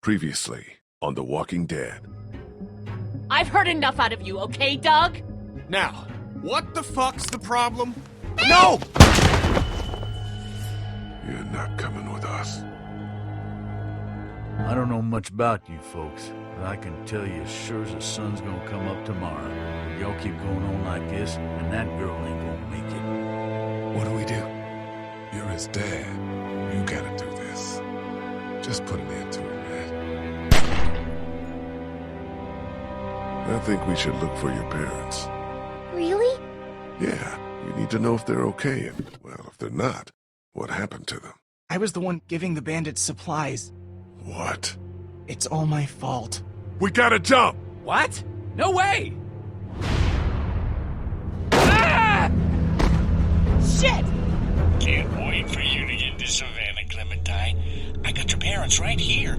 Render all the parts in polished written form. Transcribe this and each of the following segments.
Previously on The Walking Dead. I've heard enough out of you, okay, Doug? Now, what the fuck's the problem? No! You're not coming with us. I don't know much about you folks, but I can tell you as sure as the sun's gonna come up tomorrow, if y'all keep going on like this, and that girl ain't gonna make it. What do we do? You're his dad. You gotta do this. Just put an end to it, man. I think we should look for your parents. Really? Yeah, you need to know if they're okay, and, well, if they're not, what happened to them. I was the one giving the bandits supplies. What? It's all my fault. We gotta jump! What? No way! Shit! Can't wait for you to get to Savannah, Clementine. I got your parents right here,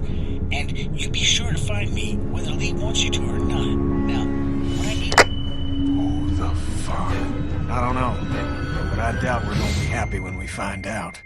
and you be sure to find me whether Lee wants you to or not. Now, what I need... Who the fuck? I don't know, but I doubt we're gonna be happy when we find out.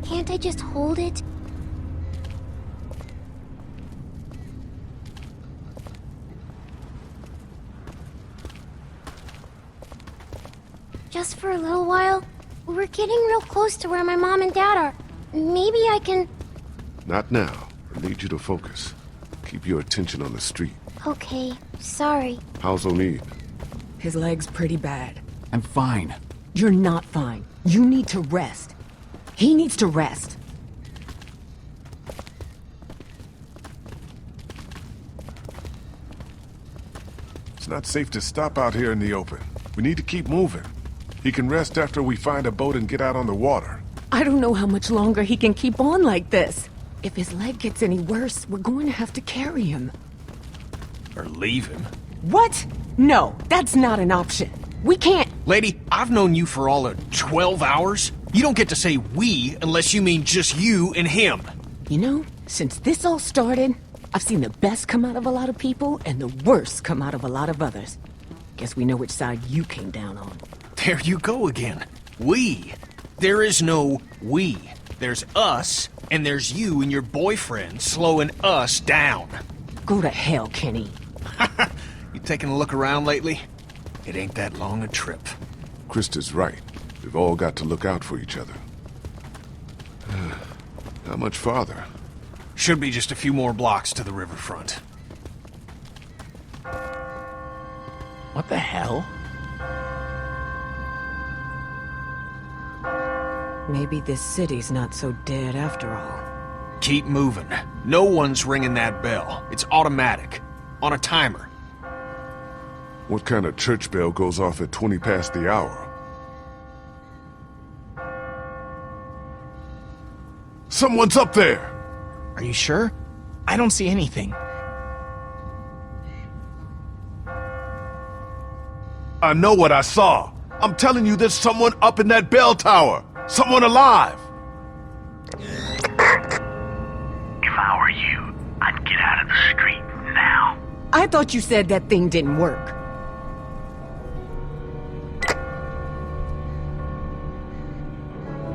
Can't I just hold it? Just for a little while? We're getting real close to where my mom and dad are. Maybe I can... Not now. I need you to focus. Keep your attention on the street. Okay, sorry. How's O'Neill? His leg's pretty bad. I'm fine. You're not fine. You need to rest. He needs to rest. It's not safe to stop out here in the open. We need to keep moving. He can rest after we find a boat and get out on the water. I don't know how much longer he can keep on like this. If his leg gets any worse, we're going to have to carry him. Or leave him. What? No, that's not an option. We can't... Lady, I've known you for all of 12 hours. You don't get to say we unless you mean just you and him. You know, since this all started, I've seen the best come out of a lot of people and the worst come out of a lot of others. Guess we know which side you came down on. There you go again. We. There is no we. There's us, and there's you and your boyfriend slowing us down. Go to hell, Kenny. You taking a look around lately? It ain't that long a trip. Krista's right. We've all got to look out for each other. How much farther? Should be just a few more blocks to the riverfront. What the hell? Maybe this city's not so dead after all. Keep moving. No one's ringing that bell. It's automatic. On a timer. What kind of church bell goes off at 20 past the hour? Someone's up there! Are you sure? I don't see anything. I know what I saw. I'm telling you, there's someone up in that bell tower. Someone alive. If I were you, I'd get out of the street now. I thought you said that thing didn't work.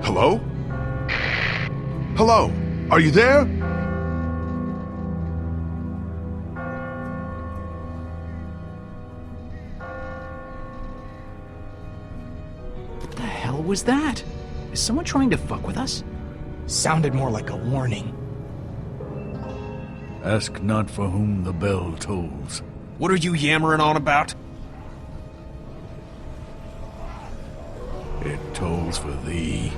Hello? Hello? Are you there? What the hell was that? Is someone trying to fuck with us? Sounded more like a warning. Ask not for whom the bell tolls. What are you yammering on about? It tolls for thee.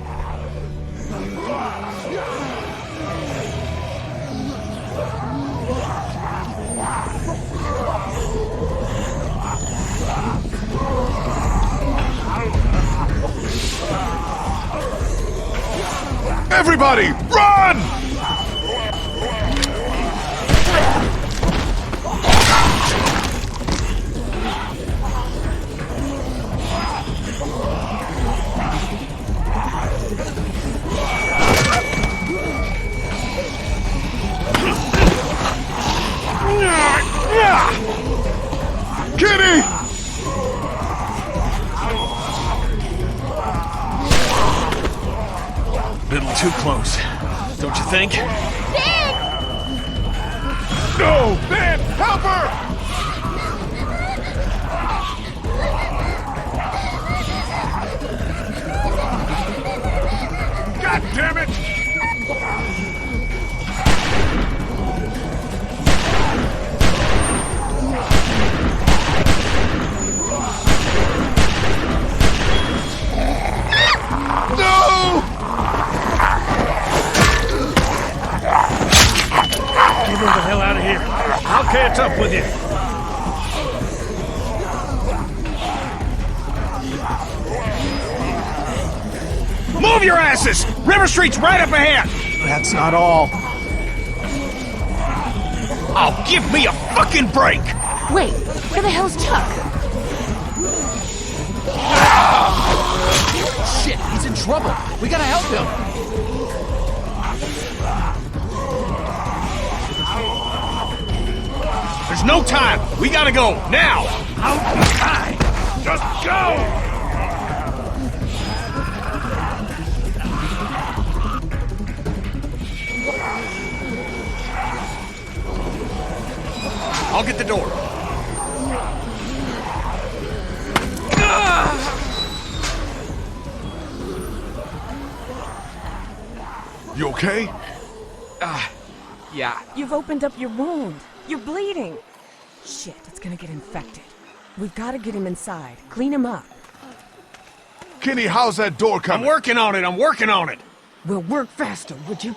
Everybody, run! Kitty! Little too close, don't you think? No! Ben! Help her! God damn it! No! Get the hell out of here. I'll catch up with you. Move your asses! River Street's right up ahead! That's not all. Oh, give me a fucking break! Wait, where the hell's Chuck? Shit, he's in trouble. We gotta help him. There's no time! We gotta go, now! Just go! I'll get the door. You okay? Yeah. You've opened up your wound. You're bleeding. Shit, it's gonna get infected. We've gotta get him inside. Clean him up. Kenny, how's that door I'm coming? working on it, I'm working on it! We'll work faster, would you?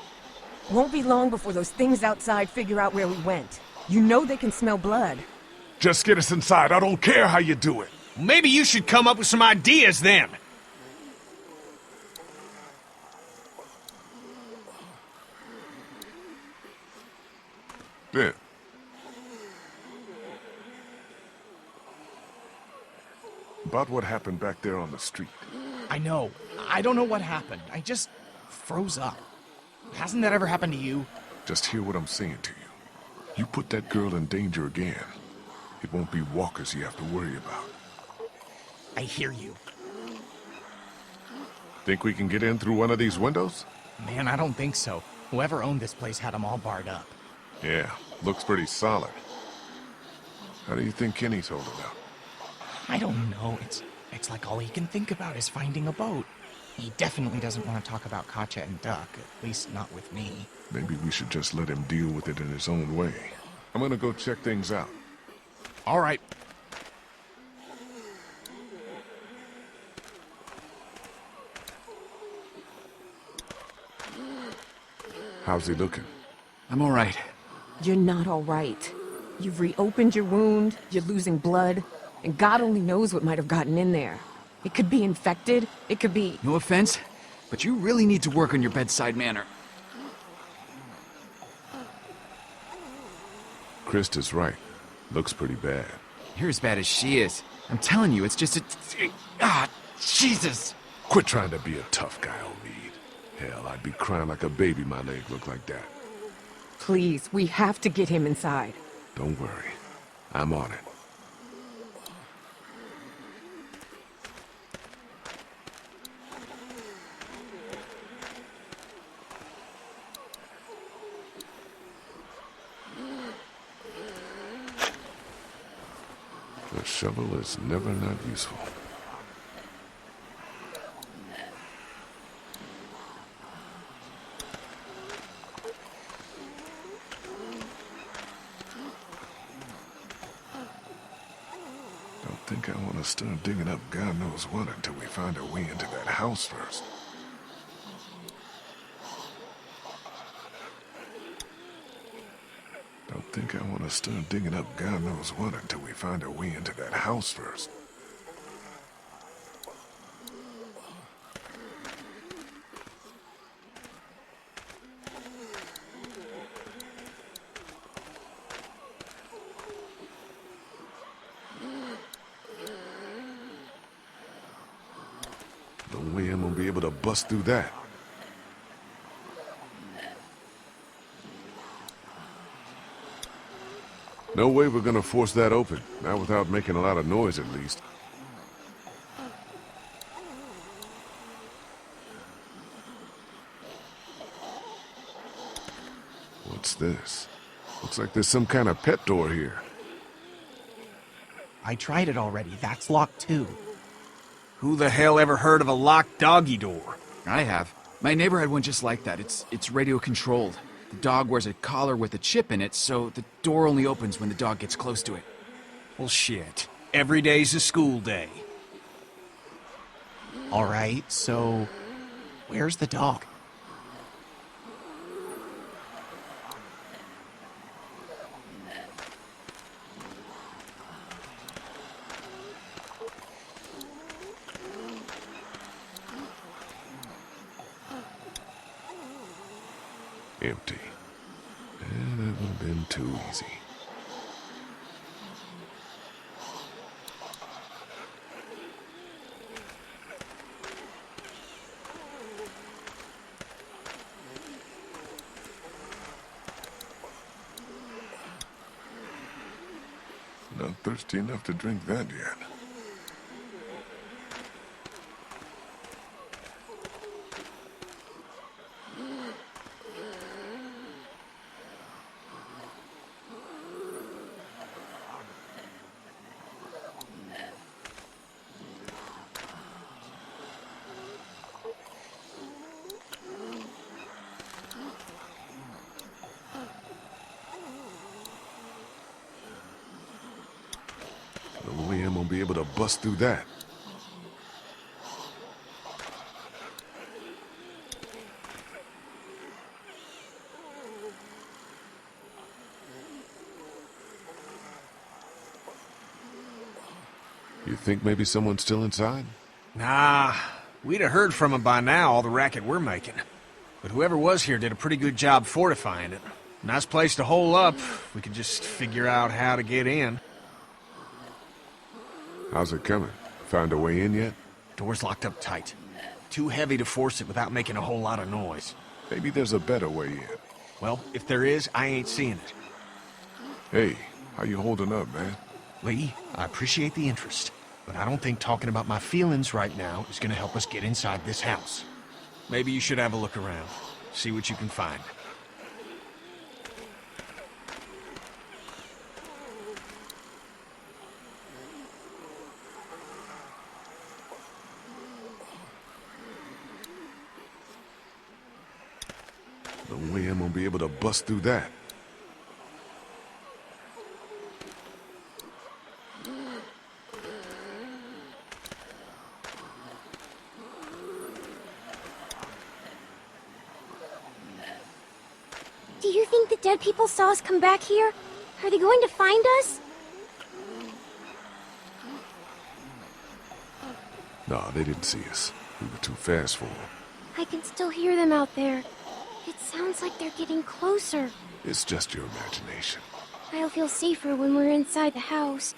Won't be long before those things outside figure out where we went. You know they can smell blood. Just get us inside. I don't care how you do it. Maybe you should come up with some ideas then. Ben. About what happened back there on the street. I know. I don't know what happened. I just froze up. Hasn't that ever happened to you? Just hear what I'm saying to you. You put that girl in danger again, it won't be walkers you have to worry about. I hear you. Think we can get in through one of these windows? Man, I don't think so. Whoever owned this place had them all barred up. Yeah, looks pretty solid. How do you think Kenny's holding up? I don't know. It's like all he can think about is finding a boat. He definitely doesn't want to talk about Katja and Duck, at least not with me. Maybe we should just let him deal with it in his own way. I'm gonna go check things out. All right. How's he looking? I'm all right. You're not all right. You've reopened your wound, you're losing blood, and God only knows what might have gotten in there. It could be infected, it could be... No offense, but you really need to work on your bedside manner. Krista's right. Looks pretty bad. You're as bad as she is. I'm telling you, it's just a... Jesus! Quit trying to be a tough guy, Omeed. Hell, I'd be crying like a baby my leg looked like that. Please, we have to get him inside. Don't worry. I'm on it. A shovel is never not useful. Don't think I want to start digging up God knows what until we find a way into that house first. Don't think I want to start digging up God knows what until we find a way into that house first. No way I'm gonna be able to bust through that. No way we're gonna force that open. Not without making a lot of noise, at least. What's this? Looks like there's some kind of pet door here. I tried it already. That's locked too. Who the hell ever heard of a locked doggy door? I have. My neighbor had one just like that. It's radio controlled. The dog wears a collar with a chip in it, so the door only opens when the dog gets close to it. Well, shit. Every day's a school day. All right, so where's the dog? Empty. And that would have been too easy. Not thirsty enough to drink that yet. No way I'm gonna be able to bust through that. You think maybe someone's still inside? Nah, we'd have heard from him by now, all the racket we're making. But whoever was here did a pretty good job fortifying it. Nice place to hole up. We could just figure out how to get in. How's it coming? Found a way in yet? Door's locked up tight. Too heavy to force it without making a whole lot of noise. Maybe there's a better way in. Well, if there is, I ain't seeing it. Hey, how you holding up, man? Lee, I appreciate the interest, but I don't think talking about my feelings right now is gonna help us get inside this house. Maybe you should have a look around. See what you can find. No way I'm gonna be able to bust through that. Do you think the dead people saw us come back here? Are they going to find us? Nah, they didn't see us. We were too fast for them. I can still hear them out there. It sounds like they're getting closer. It's just your imagination. I'll feel safer when we're inside the house.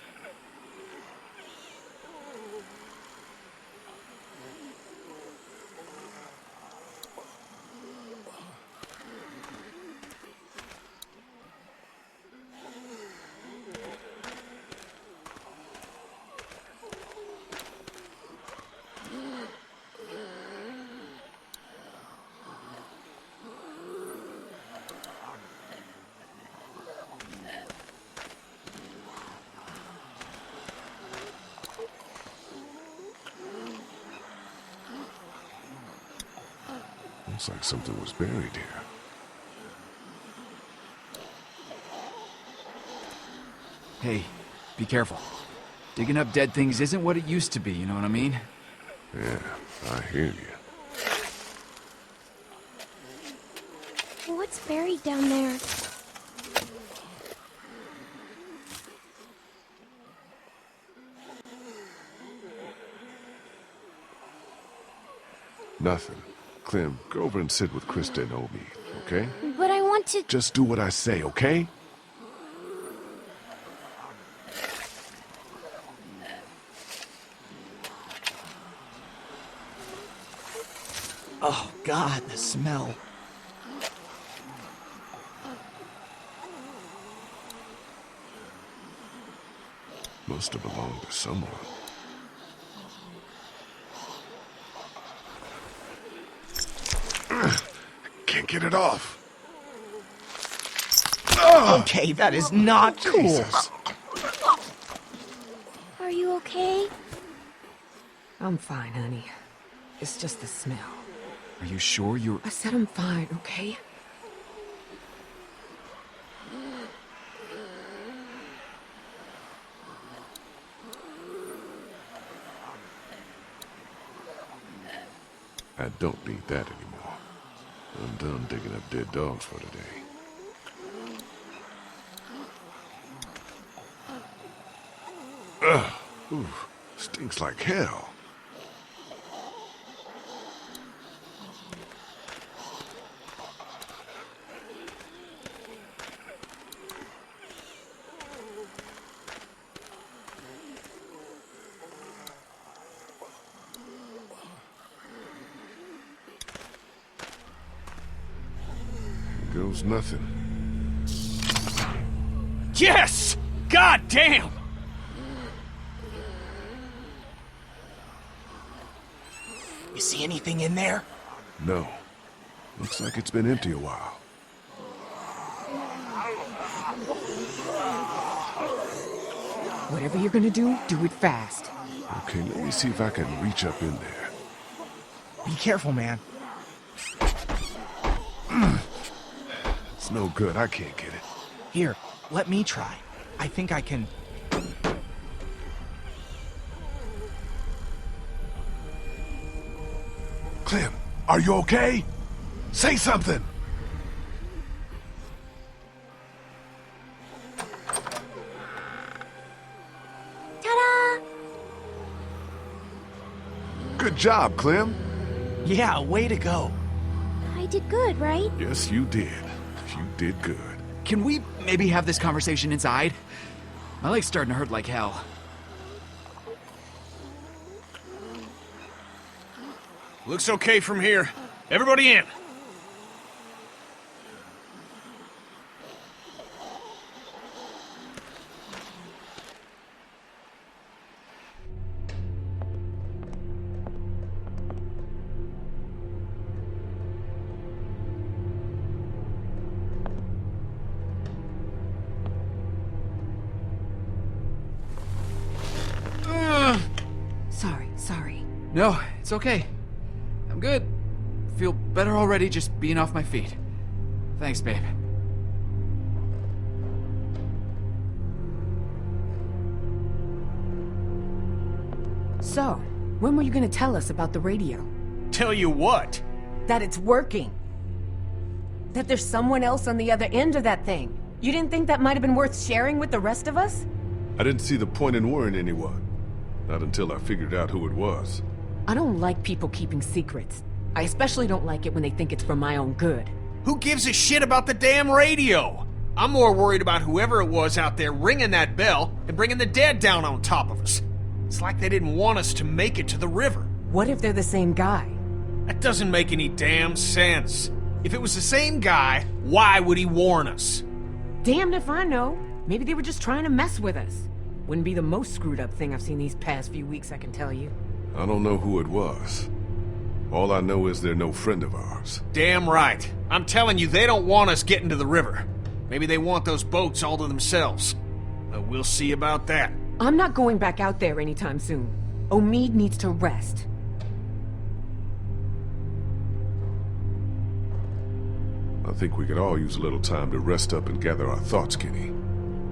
Looks like something was buried here. Hey, be careful. Digging up dead things isn't what it used to be, you know what I mean? Yeah, I hear you. What's buried down there? Nothing. Clem, go over and sit with Krista and Omi, okay? But I want to... Just do what I say, okay? Oh, God, the smell. Must have belonged to someone. Can't get it off. Okay, that is not cool. Jesus. Are you okay? I'm fine, honey. It's just the smell. Are you sure you're... I said I'm fine, okay? I don't need that anymore. I'm done digging up dead dogs for today. Ugh. Ooh, stinks like hell. Goes nothing. Yes! God damn! You see anything in there? No. Looks like it's been empty a while. Whatever you're gonna do it fast. Okay, let me see if I can reach up in there. Be careful, man. It's no good. I can't get it. Here, let me try. I think I can... Clem, are you okay? Say something! Ta-da! Good job, Clem. Yeah, way to go. I did good, right? Yes, you did. You did good. Can we maybe have this conversation inside? My leg's starting to hurt like hell. Looks okay from here. Everybody in. Sorry. No, it's okay. I'm good. Feel better already just being off my feet. Thanks, babe. So, when were you gonna tell us about the radio? Tell you what? That it's working. That there's someone else on the other end of that thing. You didn't think that might have been worth sharing with the rest of us? I didn't see the point in worrying anyone. Not until I figured out who it was. I don't like people keeping secrets. I especially don't like it when they think it's for my own good. Who gives a shit about the damn radio? I'm more worried about whoever it was out there ringing that bell and bringing the dead down on top of us. It's like they didn't want us to make it to the river. What if they're the same guy? That doesn't make any damn sense. If it was the same guy, why would he warn us? Damned if I know. Maybe they were just trying to mess with us. Wouldn't be the most screwed up thing I've seen these past few weeks, I can tell you. I don't know who it was. All I know is they're no friend of ours. Damn right. I'm telling you, they don't want us getting to the river. Maybe they want those boats all to themselves. But we'll see about that. I'm not going back out there anytime soon. Omid needs to rest. I think we could all use a little time to rest up and gather our thoughts, Kenny.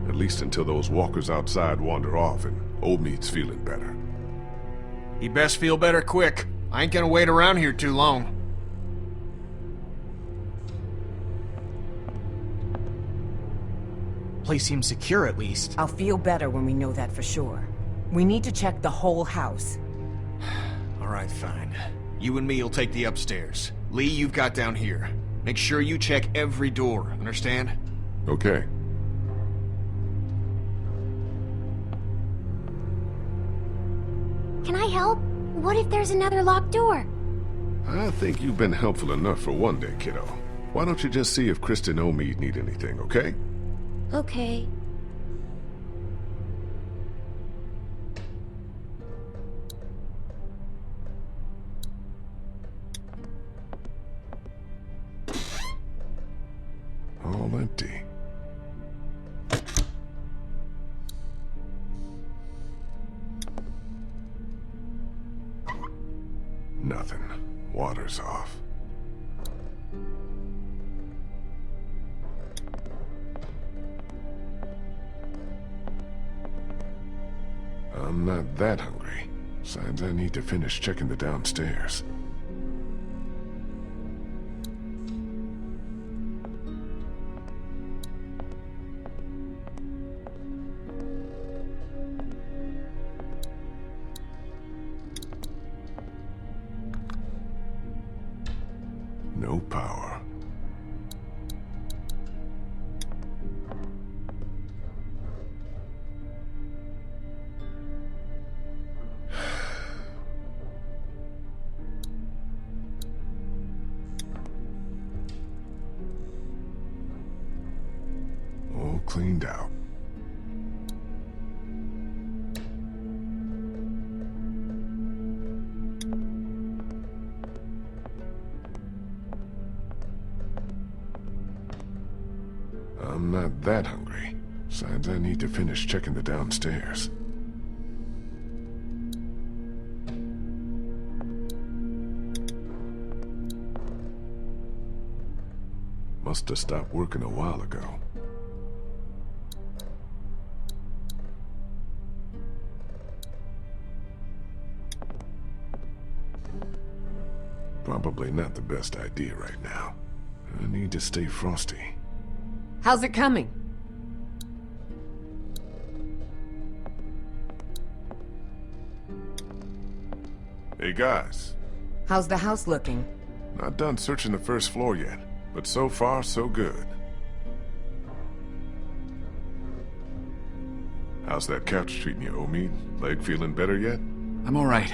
At least until those walkers outside wander off and Old Meat's feeling better. He best feel better quick. I ain't gonna wait around here too long. Place seems secure, at least. I'll feel better when we know that for sure. We need to check the whole house. All right, fine. You and me'll take the upstairs. Lee, you've got down here. Make sure you check every door, understand? Okay. Can I help? What if there's another locked door? I think you've been helpful enough for one day, kiddo. Why don't you just see if Kristen and Omid need anything, okay? Okay. All empty. Nothing. Water's off. I'm not that hungry. Signs I need to finish checking the downstairs. No power. All cleaned out. I'm not that hungry. Signs I need to finish checking the downstairs. Must have stopped working a while ago. Probably not the best idea right now. I need to stay frosty. How's it coming? Hey guys, How's the house looking? not done searching the first floor yet, but so far so good. How's that couch treating you, Omid? Leg feeling better yet? I'm all right.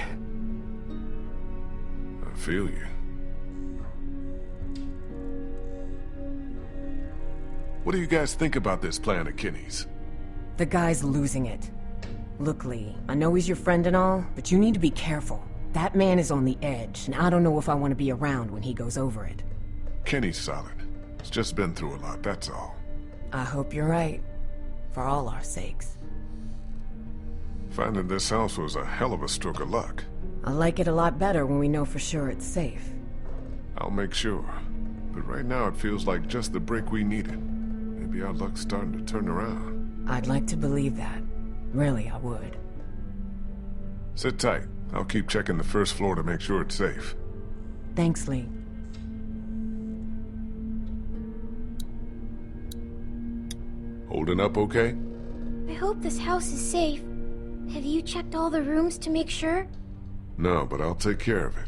I feel you. What do you guys think about this plan of Kenny's? The guy's losing it. Look, Lee, I know he's your friend and all, but you need to be careful. That man is on the edge, and I don't know if I want to be around when he goes over it. Kenny's solid. He's just been through a lot, that's all. I hope you're right. For all our sakes. Finding this house was a hell of a stroke of luck. I like it a lot better when we know for sure it's safe. I'll make sure. But right now it feels like just the break we needed. Maybe our luck's starting to turn around. I'd like to believe that. Really, I would. Sit tight. I'll keep checking the first floor to make sure it's safe. Thanks, Lee. Holding up okay? I hope this house is safe. Have you checked all the rooms to make sure? No, but I'll take care of it.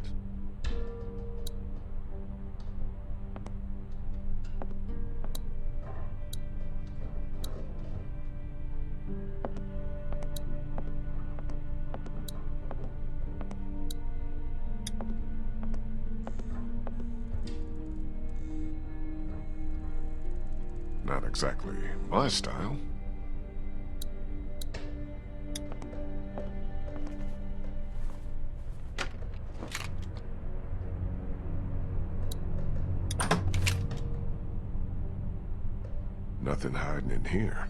Not exactly my style. Nothing hiding in here.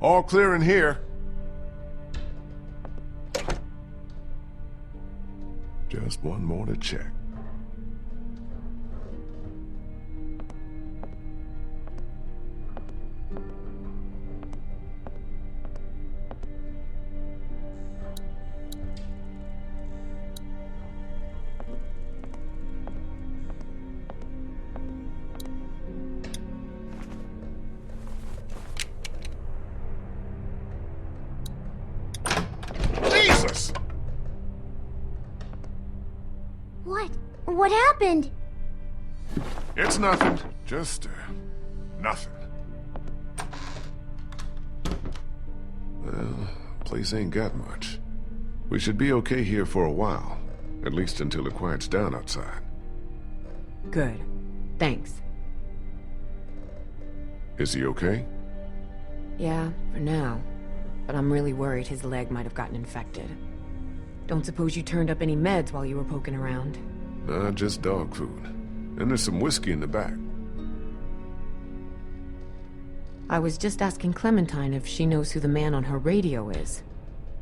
All clear in here. Just one more to check. Jesus! What happened? It's nothing. Just, nothing. Well, place ain't got much. We should be okay here for a while. At least until it quiets down outside. Good. Thanks. Is he okay? Yeah, for now. But I'm really worried his leg might have gotten infected. Don't suppose you turned up any meds while you were poking around? Nah, just dog food. And there's some whiskey in the back. I was just asking Clementine if she knows who the man on her radio is.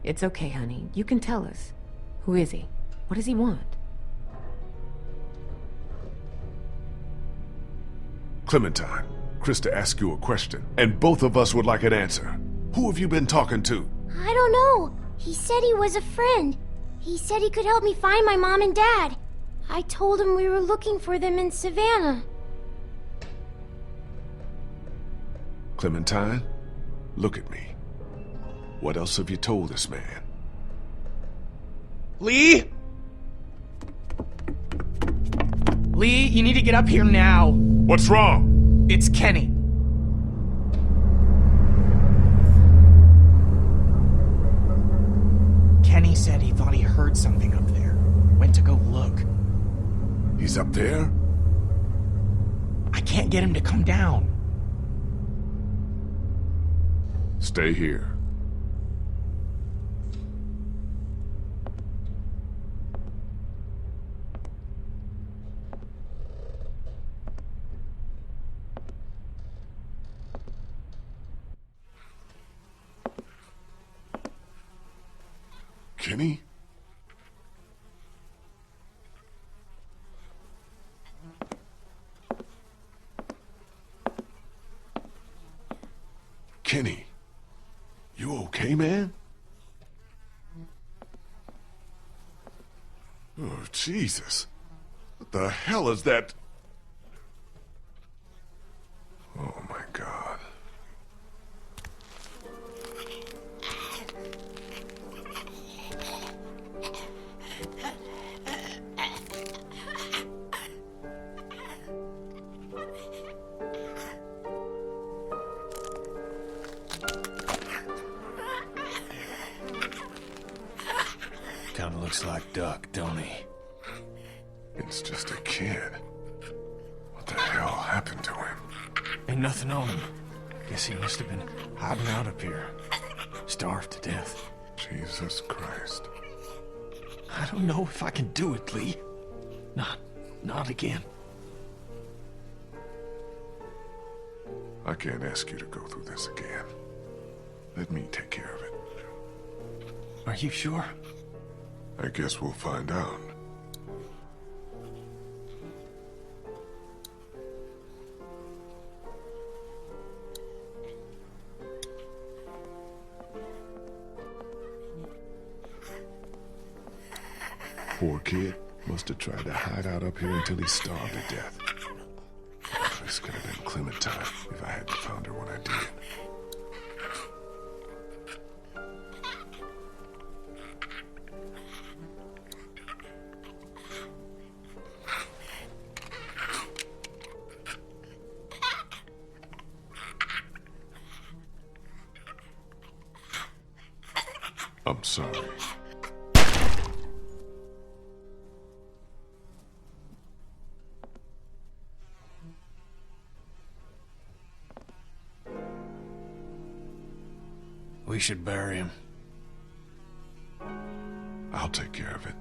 It's okay, honey. You can tell us. Who is he? What does he want? Clementine, Krista asked you a question, and both of us would like an answer. Who have you been talking to? I don't know. He said he was a friend. He said he could help me find my mom and dad. I told him we were looking for them in Savannah. Clementine, look at me. What else have you told this man? Lee? Lee, you need to get up here now. What's wrong? It's Kenny. Kenny said he thought he heard something up there. Went to go look. He's up there? I can't get him to come down. Stay here. Kenny? Kenny, you okay, man? Oh, Jesus. What the hell is that? Oh, my God. Kinda looks like Duck, don't he? It's just a kid. What the hell happened to him? Ain't nothing on him. Guess he must have been hiding out up here. Starved to death. Jesus Christ. I don't know if I can do it, Lee. Not again. I can't ask you to go through this again. Let me take care of it. Are you sure? I guess we'll find out. Poor kid. Must have tried to hide out up here until he starved to death. This could have been Clementine if I hadn't found her when I did. I'm sorry. We should bury him. I'll take care of it.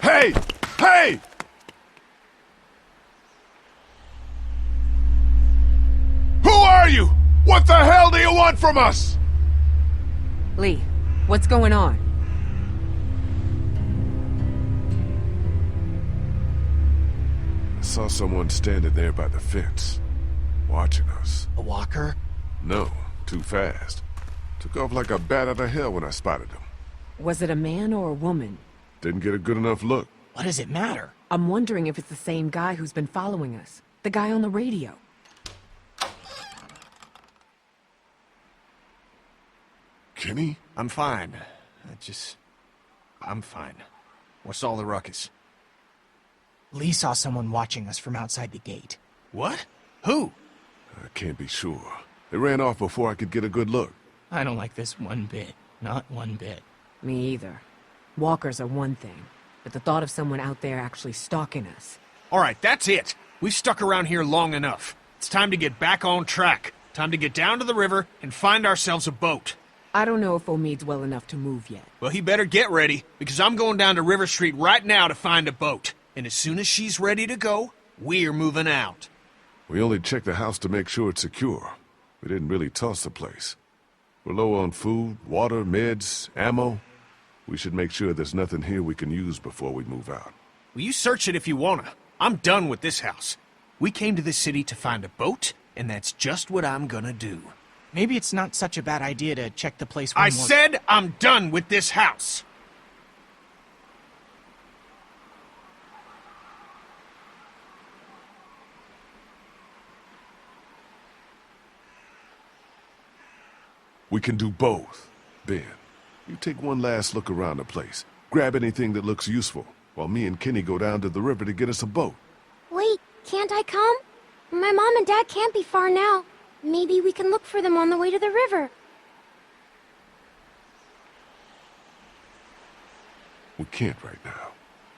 Hey! Hey! Who are you? What the hell do you want from us? Lee, what's going on? I saw someone standing there by the fence, watching us. A walker? No, too fast. Took off like a bat out of hell when I spotted him. Was it a man or a woman? Didn't get a good enough look. What does it matter? I'm wondering if it's the same guy who's been following us. The guy on the radio. Kenny? I'm fine. I'm fine. What's all the ruckus? Lee saw someone watching us from outside the gate. What? Who? I can't be sure. They ran off before I could get a good look. I don't like this one bit. Not one bit. Me either. Walkers are one thing, but the thought of someone out there actually stalking us. All right, that's it. We've stuck around here long enough. It's time to get back on track. Time to get down to the river and find ourselves a boat. I don't know if Omid's well enough to move yet. Well, he better get ready, because I'm going down to River Street right now to find a boat. And as soon as she's ready to go, we're moving out. We only checked the house to make sure it's secure. We didn't really toss the place. We're low on food, water, meds, ammo. We should make sure there's nothing here we can use before we move out. Well, you search it if you wanna. I'm done with this house. We came to this city to find a boat, and that's just what I'm gonna do. Maybe it's not such a bad idea to check the place one I more... said I'm done with this house! We can do both. Ben, you take one last look around the place. Grab anything that looks useful, while me and Kenny go down to the river to get us a boat. Wait, can't I come? My mom and dad can't be far now. Maybe we can look for them on the way to the river. We can't right now.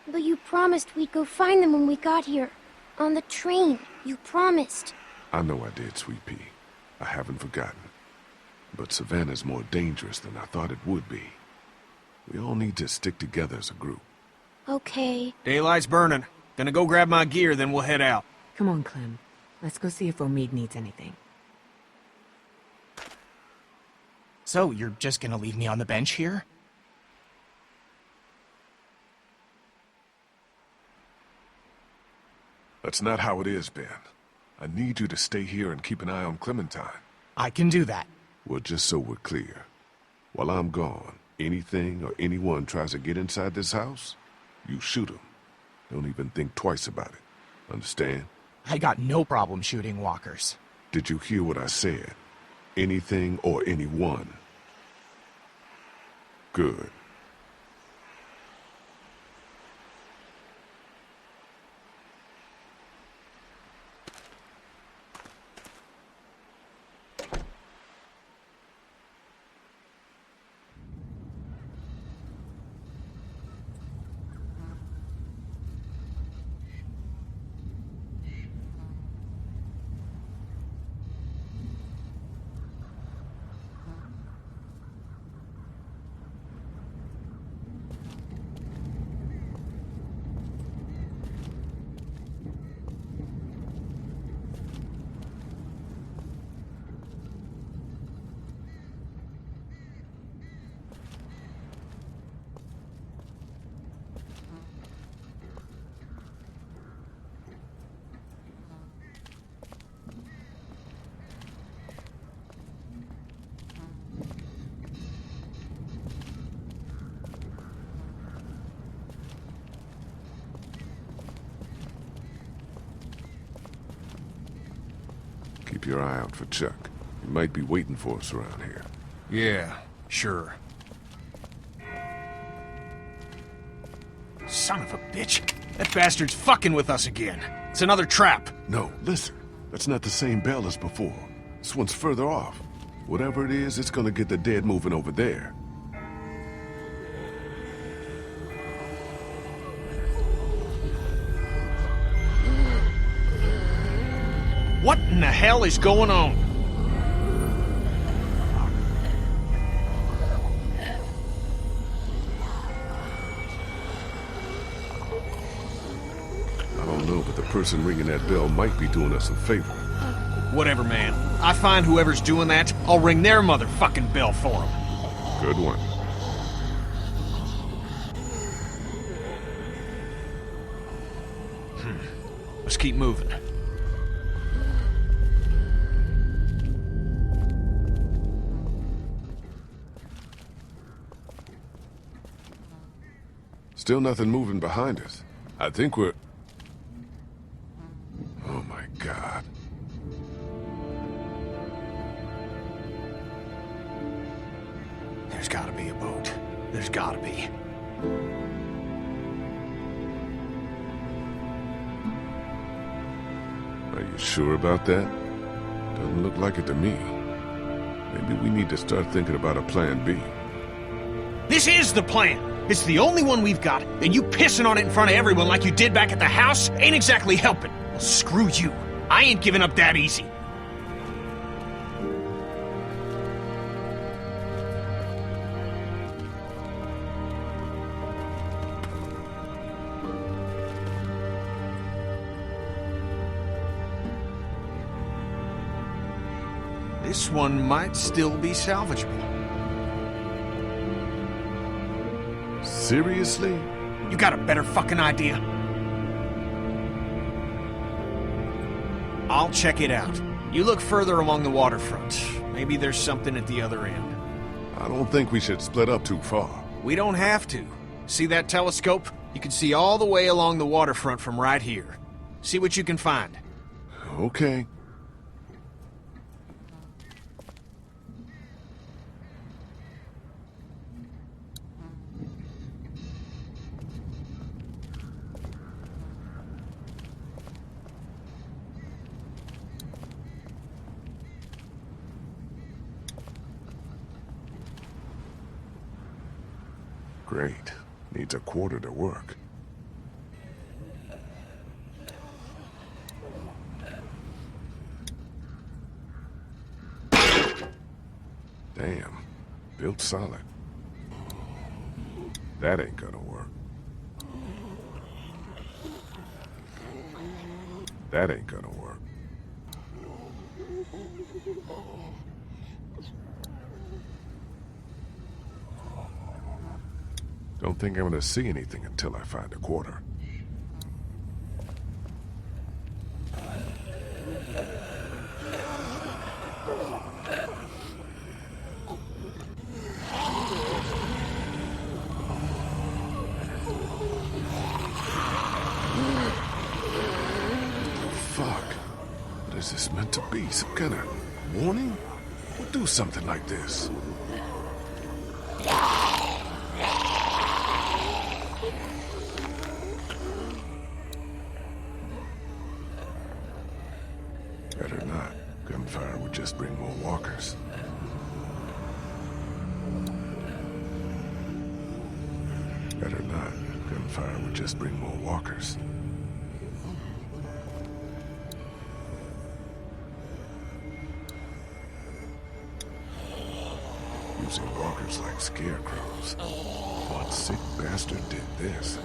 But you promised we'd go find them when we got here. On the train, you promised. I know I did, Sweet Pea. I haven't forgotten. But Savannah's more dangerous than I thought it would be. We all need to stick together as a group. Okay. Daylight's burning. Gonna go grab my gear, then we'll head out. Come on, Clem. Let's go see if Omid needs anything. So, you're just gonna leave me on the bench here? That's not how it is, Ben. I need you to stay here and keep an eye on Clementine. I can do that. Well, just so we're clear. While I'm gone, anything or anyone tries to get inside this house, you shoot them. Don't even think twice about it. Understand? I got no problem shooting walkers. Did you hear what I said? Anything or anyone. Good. Keep your eye out for Chuck. He might be waiting for us around here. Yeah, sure. Son of a bitch. That bastard's fucking with us again. It's another trap. No, listen. That's not the same bell as before. This one's further off. Whatever it is, it's gonna get the dead moving over there. What in the hell is going on? I don't know, but the person ringing that bell might be doing us a favor. Whatever, man. I find whoever's doing that, I'll ring their motherfucking bell for them. Good one. Let's keep moving. Still nothing moving behind us. I think we're... Oh my God. There's gotta be a boat. There's gotta be. Are you sure about that? Doesn't look like it to me. Maybe we need to start thinking about a plan B. This is the plan! It's the only one we've got, and you pissing on it in front of everyone like you did back at the house ain't exactly helping. Well, screw you. I ain't giving up that easy. This one might still be salvageable. Seriously? You got a better fucking idea? I'll check it out. You look further along the waterfront. Maybe there's something at the other end. I don't think we should split up too far. We don't have to. See that telescope? You can see all the way along the waterfront from right here. See what you can find. Okay. Great. Needs a quarter to work. Damn. Built solid. That ain't gonna work. That ain't gonna work. Don't think I'm gonna see anything until I find a quarter. is this meant to be? Some kind of warning? Who would do something like this? Better not. Gunfire would just bring more walkers. Better not. Gunfire would just bring more walkers. Using walkers like scarecrows. What sick bastard did this?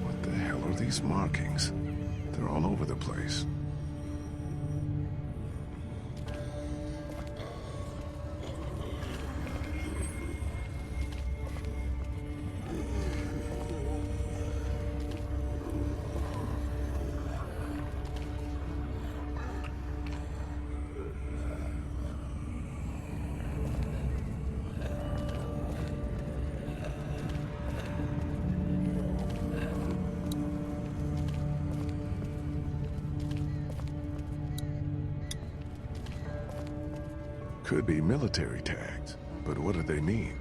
What the hell are these markings? They're all over the place. Could be military tags, but what do they mean?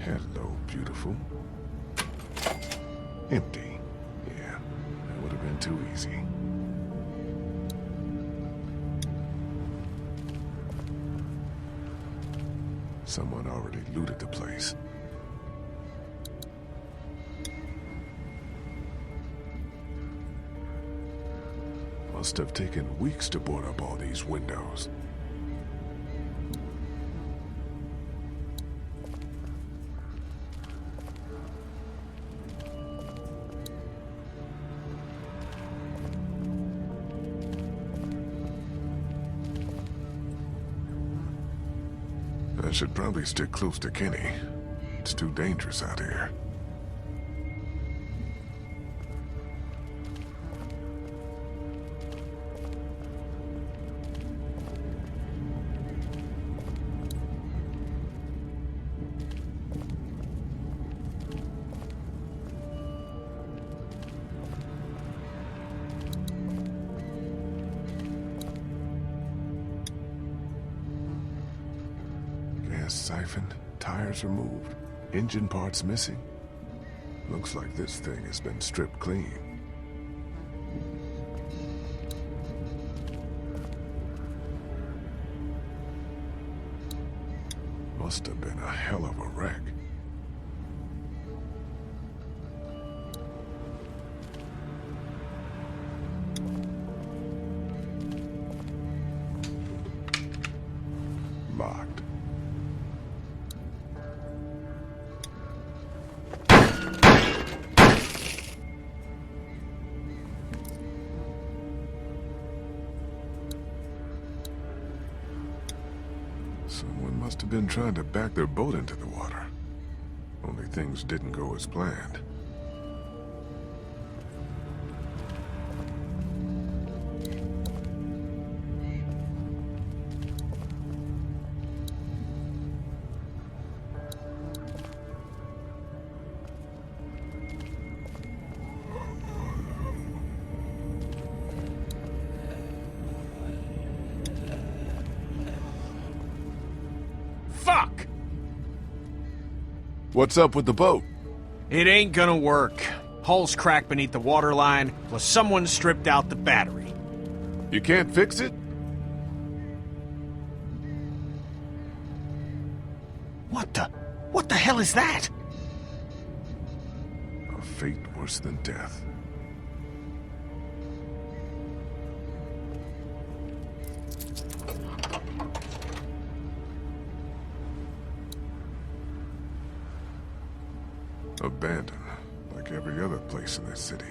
Hello, beautiful. Empty. Yeah, that would have been too easy. Someone already looted the place. Must have taken weeks to board up all these windows. I should probably stick close to Kenny. It's too dangerous out here. Siphoned, tires removed, engine parts missing. Looks like this thing has been stripped clean. Must have been a hell of a wreck. Locked. Someone must have been trying to back their boat into the water. Only things didn't go as planned. Fuck! What's up with the boat? It ain't gonna work. Hull's cracked beneath the waterline, plus someone stripped out the battery. You can't fix it? What the hell is that? A fate worse than death. Abandoned, like every other place in this city.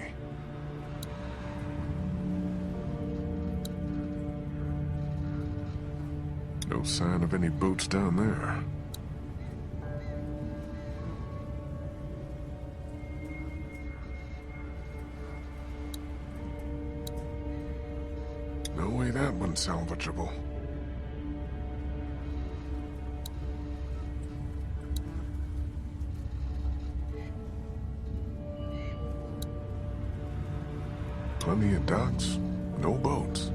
No sign of any boats down there. that one salvageable. Plenty of docks, no boats.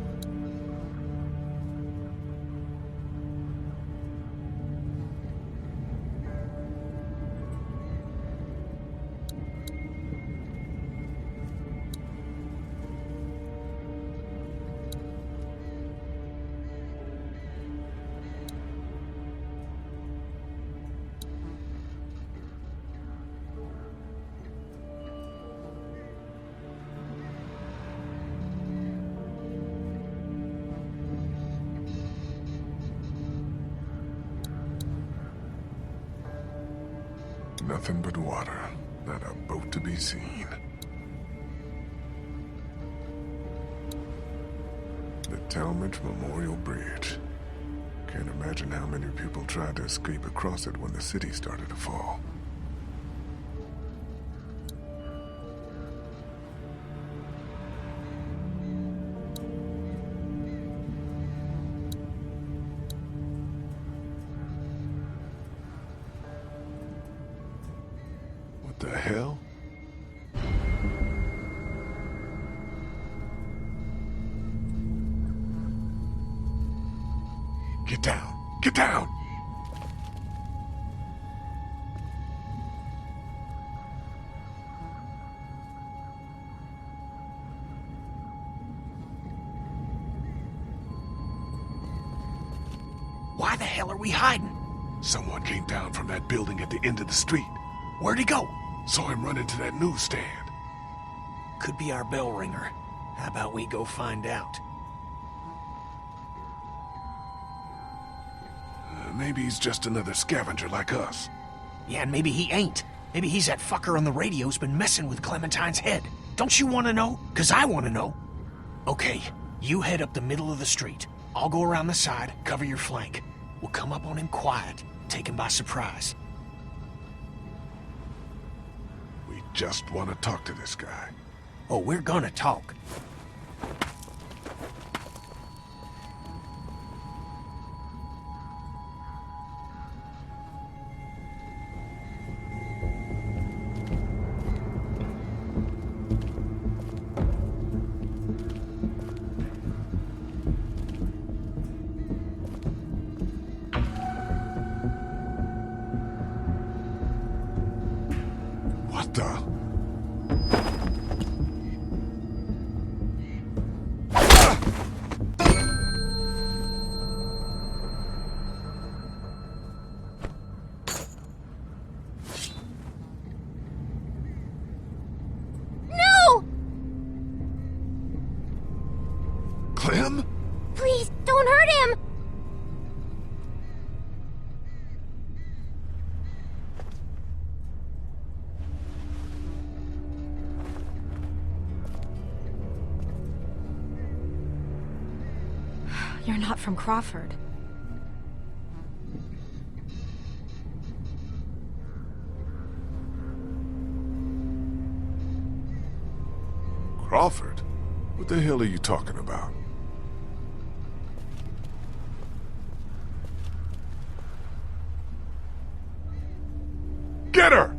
Nothing but water, not a boat to be seen. The Talmadge Memorial Bridge. Can't imagine how many people tried to escape across it when the city started to fall. What the hell? Get down! Get down! Why the hell are we hiding? Someone came down from that building at the end of the street. Where'd he go? Saw him run into that newsstand. Could be our bell ringer. How about we go find out? Maybe he's just another scavenger like us. Yeah, and maybe he ain't. Maybe he's that fucker on the radio who's been messing with Clementine's head. Don't you want to know? 'Cause I want to know. Okay, you head up the middle of the street. I'll go around the side, cover your flank. We'll come up on him quiet, take him by surprise. We just want to talk to this guy. Oh, we're gonna talk. What the? No! Clem? Please, don't hurt him! You're not from Crawford. Crawford? What the hell are you talking about? Get her!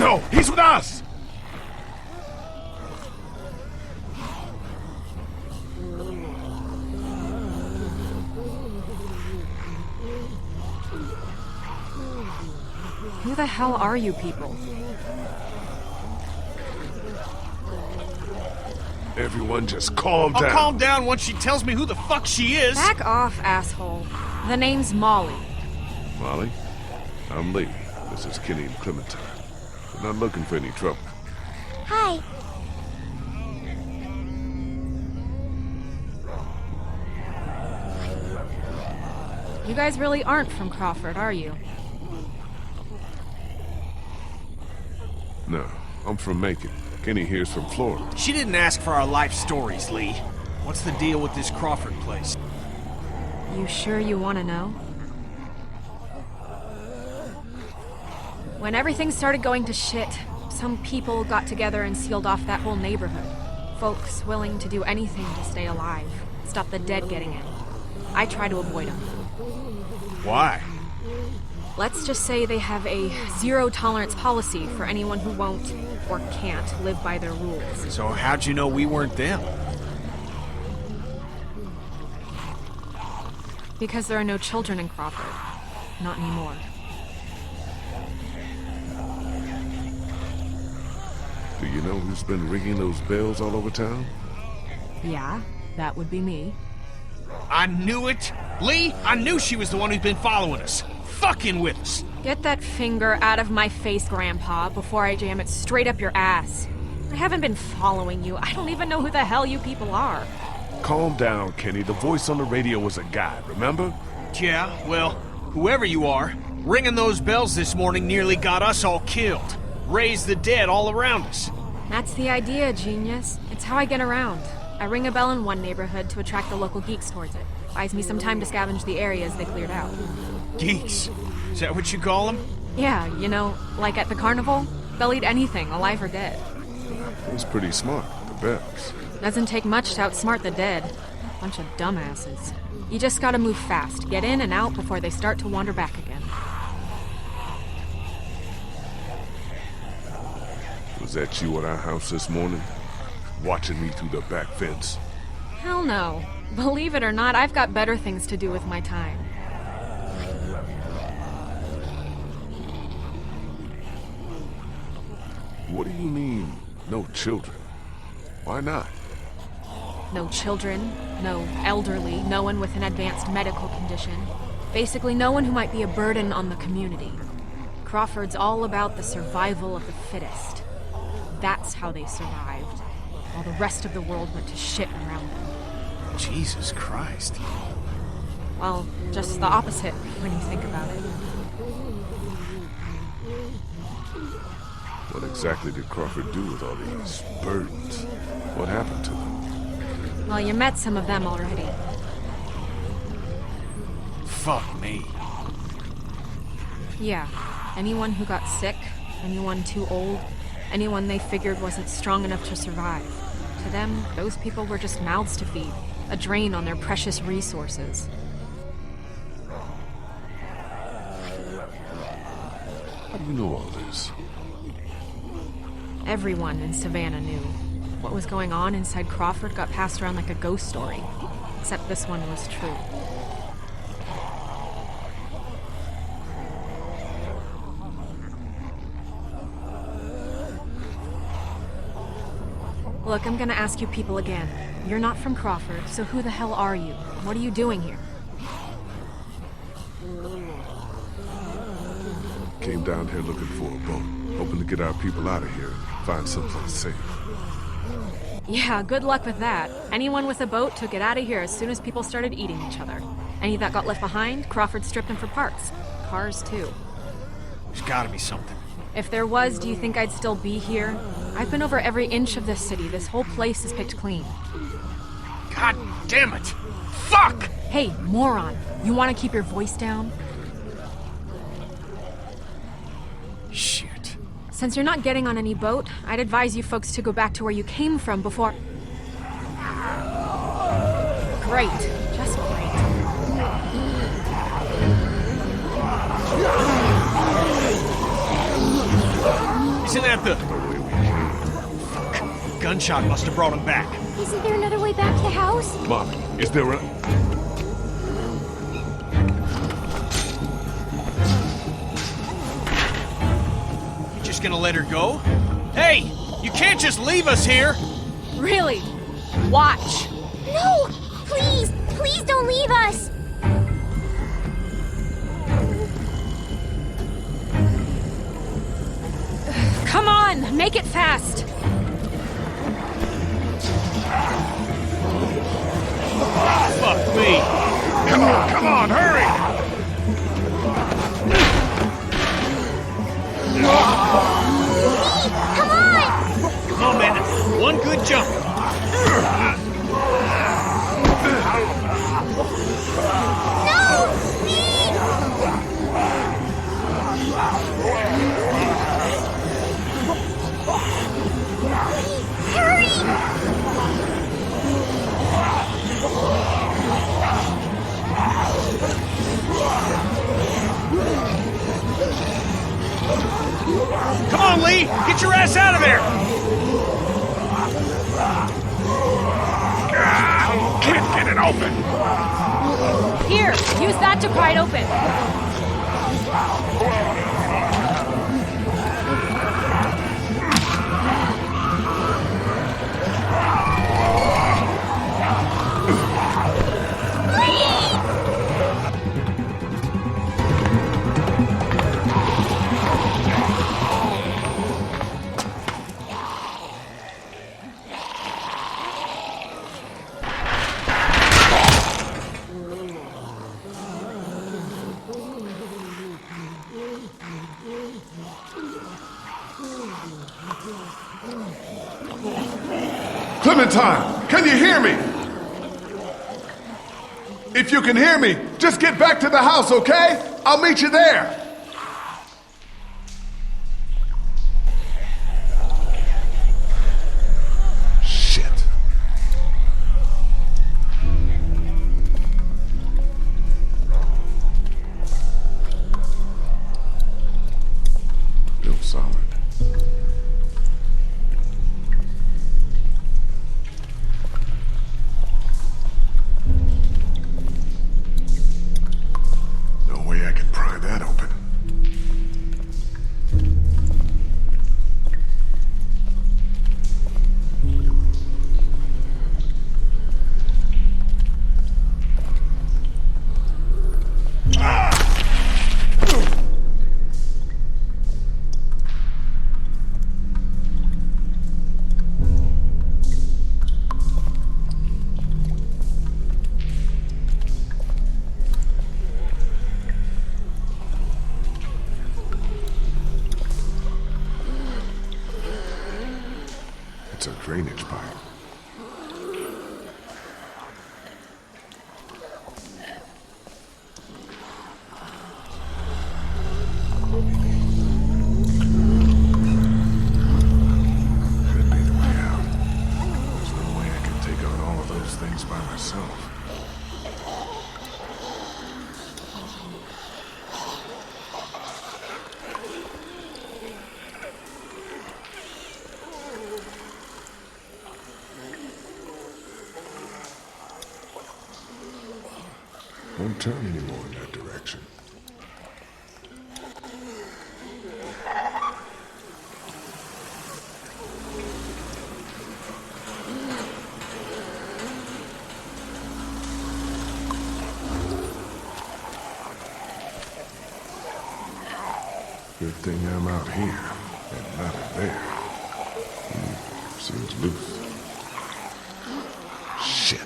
No, he's with us! Who the hell are you people? Everyone just calm down. I'll calm down once she tells me who the fuck she is. Back off, asshole. The name's Molly. Molly, I'm Lee. This is Kenny and Clementine. We're not looking for any trouble. Hi. You guys really aren't from Crawford, are you? No, I'm from Macon. Kenny here's from Florida. She didn't ask for our life stories, Lee. What's the deal with this Crawford place? You sure you want to know? When everything started going to shit, Some people got together and sealed off that whole neighborhood. Folks willing to do anything to stay alive, stop the dead getting in. I try to avoid them. Why? Let's just say they have a zero-tolerance policy for anyone who won't or can't live by their rules. So how'd you know we weren't them? Because there are no children in Crawford. Not anymore. Do you know who's been ringing those bells all over town? Yeah, that would be me. I knew it! Lee, I knew she was the one who's been following us. Fucking with us. Get that finger out of my face, Grandpa, before I jam it straight up your ass. I haven't been following you. I don't even know who the hell you people are. Calm down, Kenny. The voice on the radio was a guy, remember? Yeah, well, whoever you are, ringing those bells this morning nearly got us all killed. Raised the dead all around us. That's the idea, genius. It's how I get around. I ring a bell in one neighborhood to attract the local geeks towards it. Buys me some time to scavenge the areas they cleared out. Geeks? Is that what you call them? Yeah, you know, like at the carnival, they'll eat anything, alive or dead. He's pretty smart, the bells. Doesn't take much to outsmart the dead. Bunch of dumbasses. You just gotta move fast, get in and out before they start to wander back again. Was that you at our house this morning? Watching me through the back fence? Hell no. Believe it or not, I've got better things to do with my time. What do you mean, no children? Why not? No children, no elderly, no one with an advanced medical condition. Basically, no one who might be a burden on the community. Crawford's all about the survival of the fittest. That's how they survived, while the rest of the world went to shit around them. Jesus Christ. Well, just the opposite when you think about it. What exactly did Crawford do with all these burdens? What happened to them? Well, you met some of them already. Fuck me. Yeah, anyone who got sick, anyone too old, anyone they figured wasn't strong enough to survive. To them, those people were just mouths to feed, a drain on their precious resources. How do you know all this? Everyone in Savannah knew. What was going on inside Crawford got passed around like a ghost story. Except this one was true. Look, I'm gonna ask you people again. You're not from Crawford, so who the hell are you? What are you doing here? Came down here looking for a boat, hoping to get our people out of here and find someplace safe. Yeah, good luck with that. Anyone with a boat took it out of here as soon as people started eating each other. Any that got left behind, Crawford stripped them for parts. Cars, too. There's gotta be something. If there was, do you think I'd still be here? I've been over every inch of this city. This whole place is picked clean. God damn it! Fuck! Hey, moron. You want to keep your voice down? Shit. Since you're not getting on any boat, I'd advise you folks to go back to where you came from before... Great. Just great. Isn't that the way we came? Fuck. Gunshot must have brought him back. Isn't there another way back to the house? Mommy, is there a... You just gonna let her go? Hey! You can't just leave us here! Really? Watch. No! Please! Please don't leave us! Come on! Make it fast! Fuck me! Come on, hurry! Come on! Come on, man. One good jump. No! Lee! Get your ass out of there! Can't get it open! Here, use that to pry it open. Clementine, can you hear me? If you can hear me, just get back to the house, okay? I'll meet you there. Shit. Still solid. It's a drainage pipe. Could be the way out. There's no way I can take on all of those things by myself. Won't turn anymore in that direction. Good thing I'm out here and not in there. Seems loose. Shit.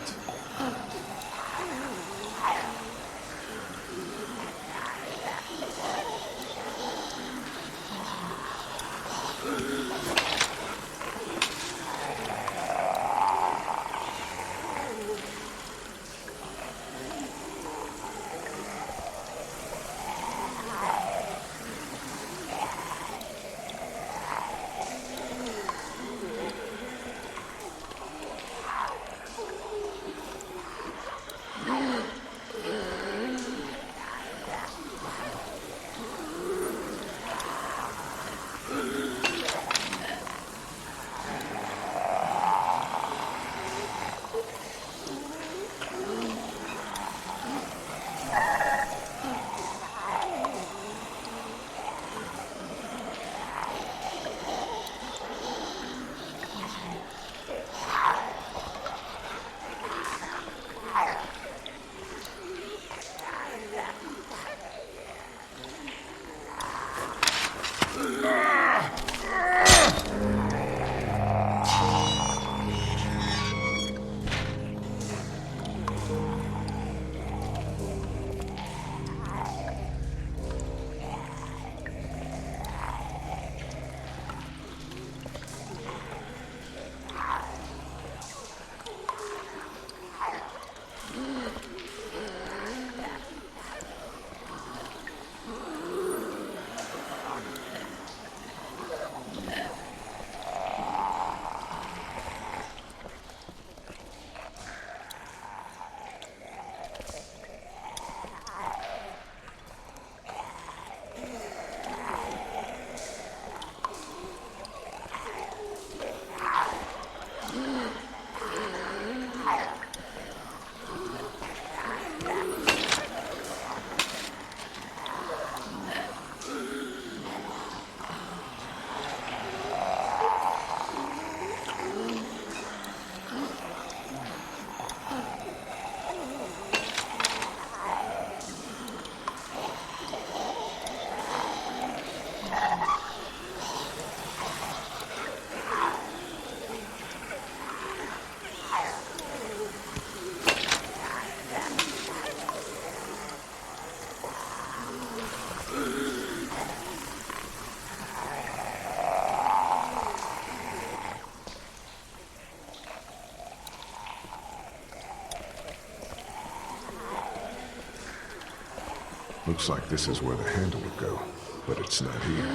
Looks like this is where the handle would go, but it's not here.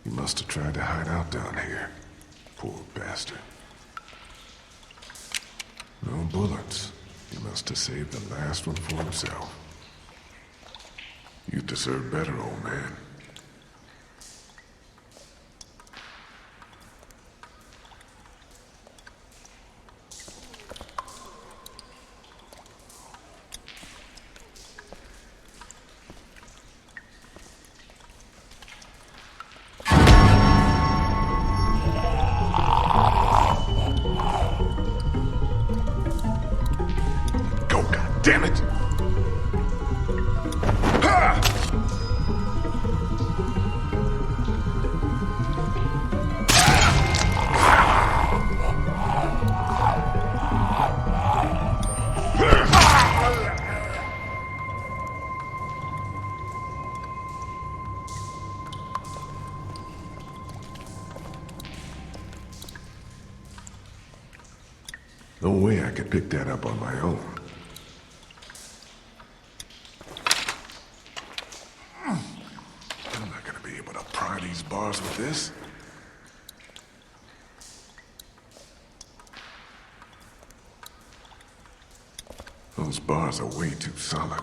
He must have tried to hide out down here. Poor bastard. No bullets. He must have saved the last one for himself. You deserve better, old man. Damn it! Ha! No way I could pick that up on my own. Bars with this? Those bars are way too solid.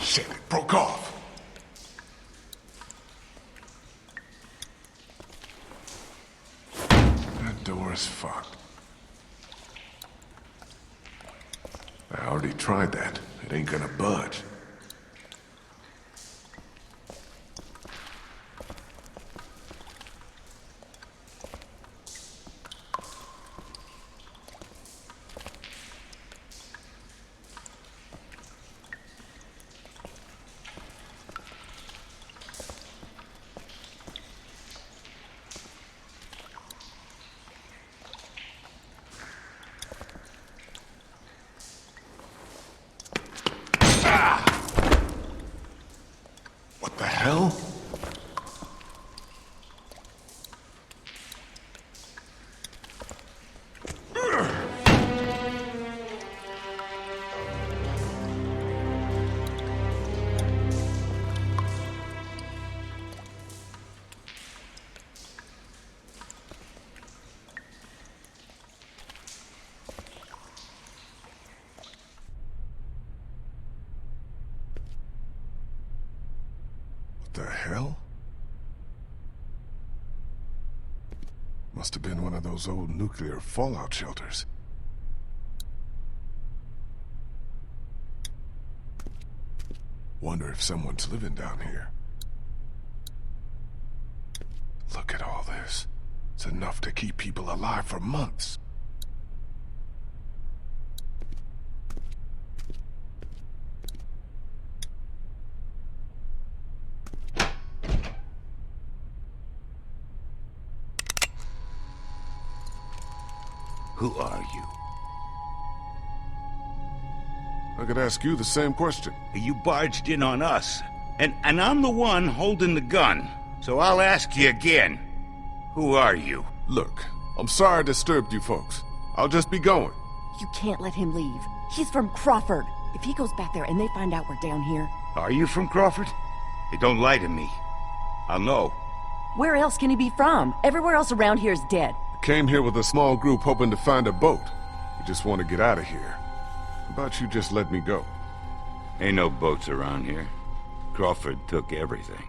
Shit, it broke off. Door is fucked. I already tried that. It ain't gonna budge. What the hell? The hell? Must have been one of those old nuclear fallout shelters. Wonder if someone's living down here. Look at all this. It's enough to keep people alive for months. Who are you? I could ask you the same question. You barged in on us, and I'm the one holding the gun. So I'll ask you again. Who are you? Look, I'm sorry I disturbed you folks. I'll just be going. You can't let him leave. He's from Crawford. If he goes back there and they find out we're down here... Are you from Crawford? Hey, don't lie to me. I'll know. Where else can he be from? Everywhere else around here is dead. I came here with a small group hoping to find a boat. We just want to get out of here. How about you just let me go? Ain't no boats around here. Crawford took everything.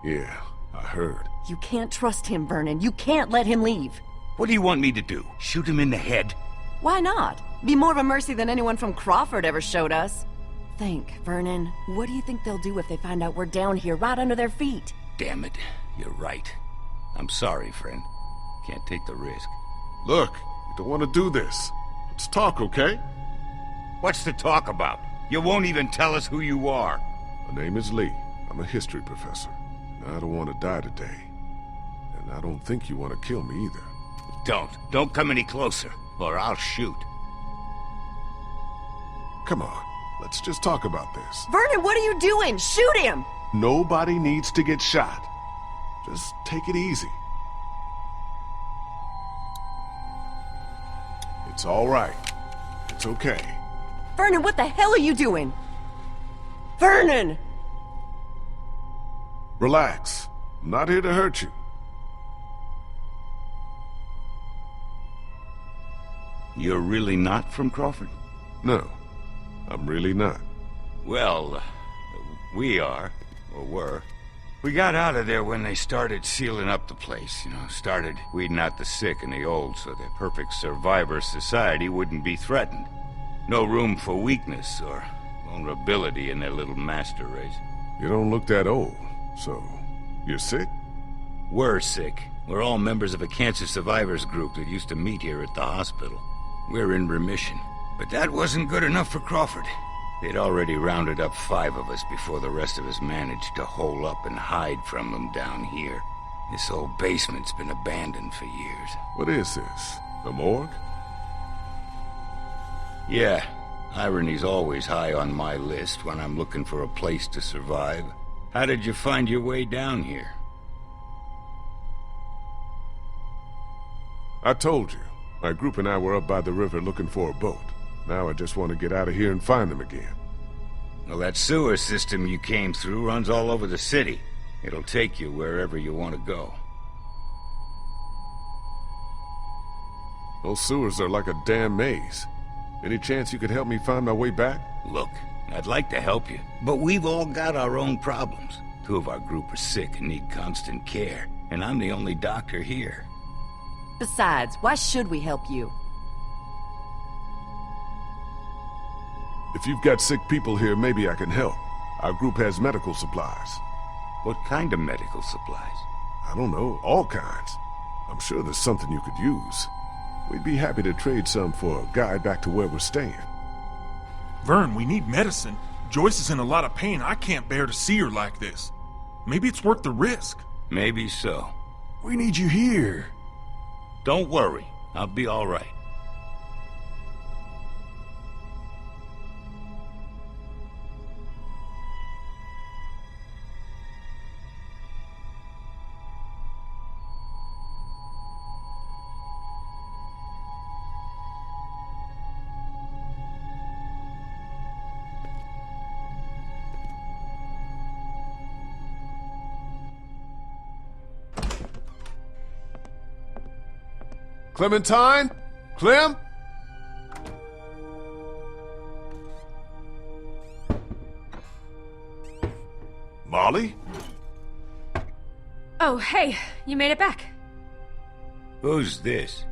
Yeah, I heard. You can't trust him, Vernon. You can't let him leave. What do you want me to do? Shoot him in the head? Why not? Be more of a mercy than anyone from Crawford ever showed us. Think, Vernon. What do you think they'll do if they find out we're down here, right under their feet? Damn it. You're right. I'm sorry, friend. Can't take the risk. Look, you don't want to do this. Let's talk, okay? What's to talk about? You won't even tell us who you are. My name is Lee. I'm a history professor. And I don't want to die today. And I don't think you want to kill me either. Don't come any closer, or I'll shoot. Come on, let's just talk about this. Vernon, what are you doing? Shoot him! Nobody needs to get shot. Just take it easy. It's all right. It's okay. Vernon, what the hell are you doing? Vernon! Relax. I'm not here to hurt you. You're really not from Crawford? No, I'm really not. Well, we are, or were. We got out of there when they started sealing up the place, started weeding out the sick and the old so the perfect survivor society wouldn't be threatened. No room for weakness or vulnerability in their little master race. You don't look that old, so you're sick? We're sick. We're all members of a cancer survivors group that used to meet here at the hospital. We're in remission. But that wasn't good enough for Crawford. They'd already rounded up 5 of us before the rest of us managed to hole up and hide from them down here. This old basement's been abandoned for years. What is this? A morgue? Yeah, irony's always high on my list when I'm looking for a place to survive. How did you find your way down here? I told you. My group and I were up by the river looking for a boat. Now I just want to get out of here and find them again. Well, that sewer system you came through runs all over the city. It'll take you wherever you want to go. Those sewers are like a damn maze. Any chance you could help me find my way back? Look, I'd like to help you, but we've all got our own problems. 2 of our group are sick and need constant care, and I'm the only doctor here. Besides, why should we help you? If you've got sick people here, maybe I can help. Our group has medical supplies. What kind of medical supplies? I don't know, all kinds. I'm sure there's something you could use. We'd be happy to trade some for a guide back to where we're staying. Vern, we need medicine. Joyce is in a lot of pain. I can't bear to see her like this. Maybe it's worth the risk. Maybe so. We need you here. Don't worry. I'll be all right. Clementine? Clem? Molly? Oh, hey, you made it back. Who's this?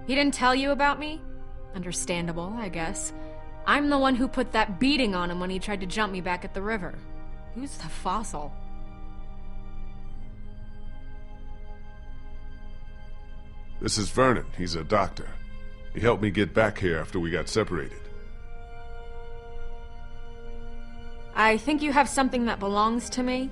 He didn't tell you about me? Understandable, I guess. I'm the one who put that beating on him when he tried to jump me back at the river. Who's the fossil? This is Vernon. He's a doctor. He helped me get back here after we got separated. I think you have something that belongs to me.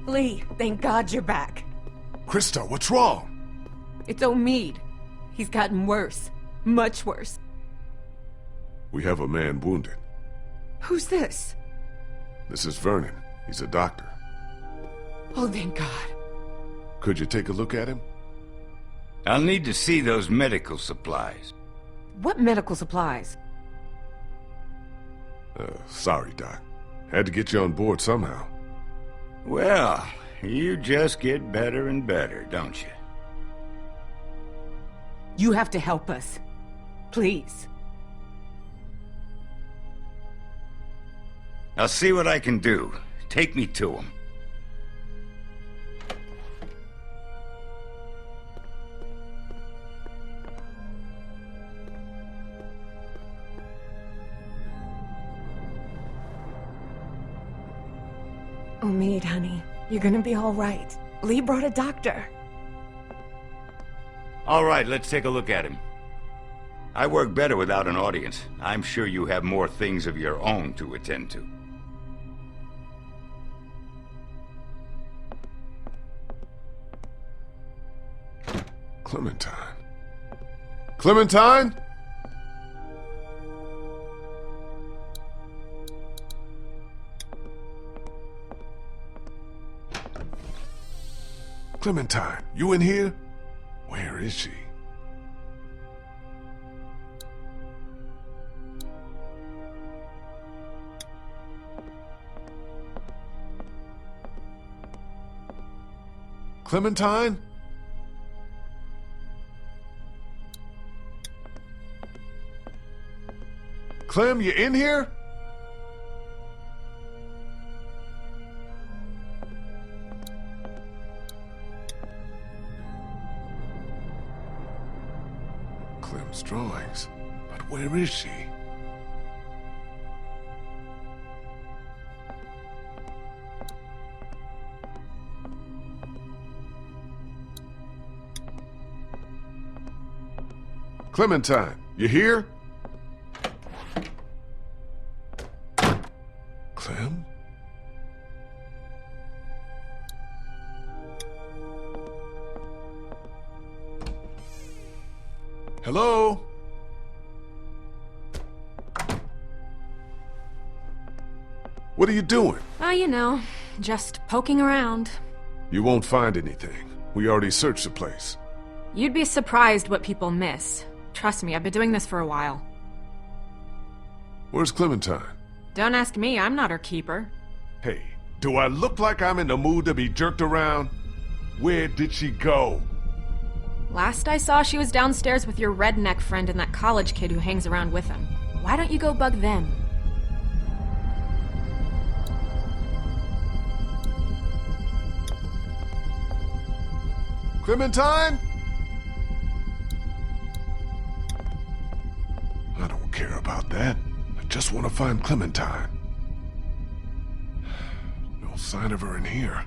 Lee, thank God you're back. Krista, what's wrong? It's Omid. He's gotten worse. Much worse. We have a man wounded. Who's this? This is Vernon. He's a doctor. Oh, thank God. Could you take a look at him? I'll need to see those medical supplies. What medical supplies? Sorry, Doc. Had to get you on board somehow. Well, you just get better and better, don't you? You have to help us. Please. I'll see what I can do. Take me to him. Omid, honey, you're gonna be all right. Lee brought a doctor. All right, let's take a look at him. I work better without an audience. I'm sure you have more things of your own to attend to. Clementine. Clementine? Clementine, you in here? Where is she? Clementine? Clem, you in here? Clem's drawings. But where is she? Clementine, you here? Clem? Hello? What are you doing? Oh, you know, just poking around. You won't find anything. We already searched the place. You'd be surprised what people miss. Trust me, I've been doing this for a while. Where's Clementine? Don't ask me, I'm not her keeper. Hey, do I look like I'm in the mood to be jerked around? Where did she go? Last I saw, she was downstairs with your redneck friend and that college kid who hangs around with him. Why don't you go bug them? Clementine? I don't care about that. I just want to find Clementine. No sign of her in here.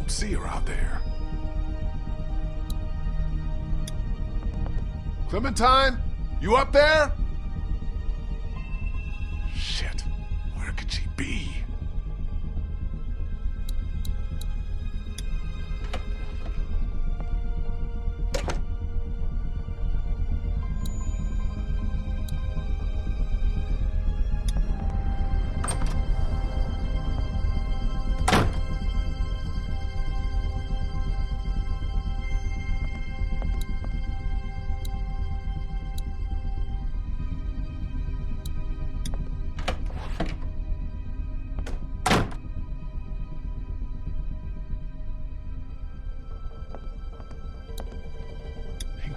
See her out there. Clementine? You up there? Shit. Where could she be?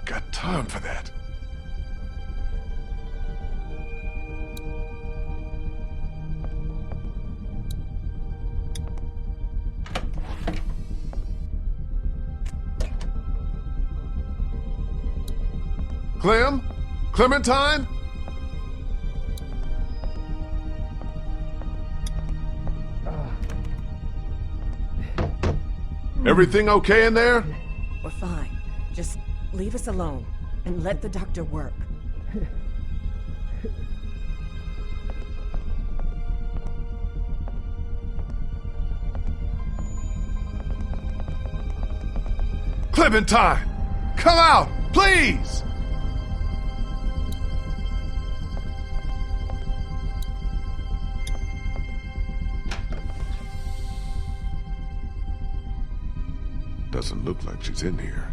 Got time for that. Clem? Clementine? Everything okay in there? We're fine. Just leave us alone and let the doctor work. Clementine! Come out, please! Doesn't look like she's in here.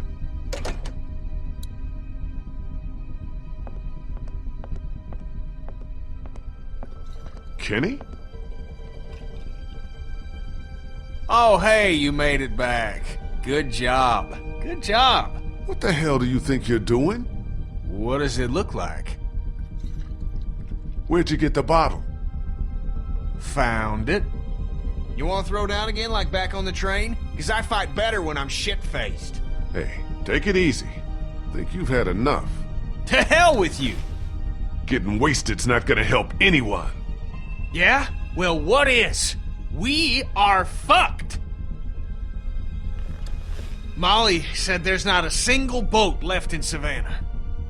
Kenny? Oh, hey, you made it back. Good job. Good job. What the hell do you think you're doing? What does it look like? Where'd you get the bottle? Found it. You want to throw down again like back on the train? Because I fight better when I'm shit-faced. Hey, take it easy. Think you've had enough. To hell with you! Getting wasted's not gonna help anyone. Yeah? Well, what is? We are fucked! Molly said there's not a single boat left in Savannah.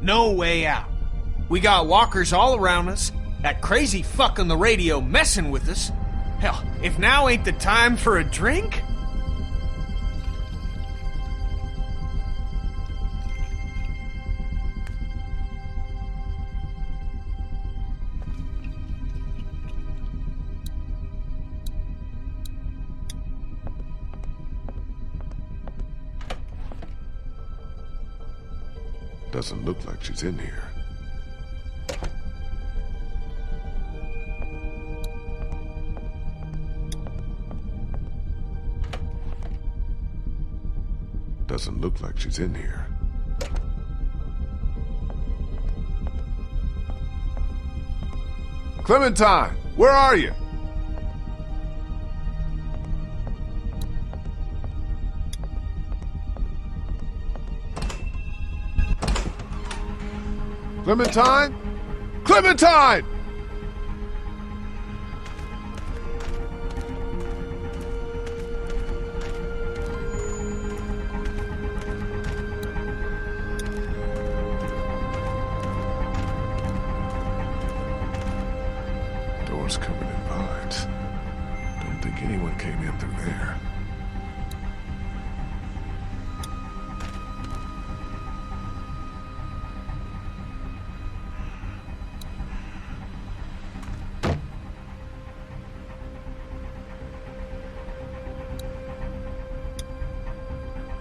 No way out. We got walkers all around us, that crazy fuck on the radio messing with us. Hell, if now ain't the time for a drink? Doesn't look like she's in here. Doesn't look like she's in here. Clementine, where are you? Clementine? Clementine! Door's covered in vines. Don't think anyone came in through there.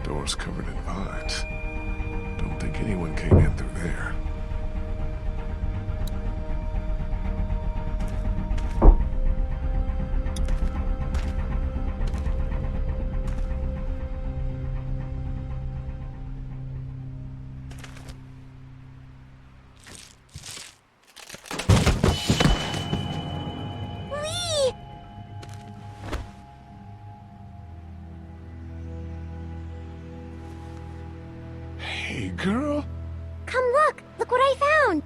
Door's covered in vines. Don't think anyone came in through there. Lee! Hey, girl. Come look! Look what I found!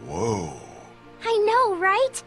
Whoa. I know, right?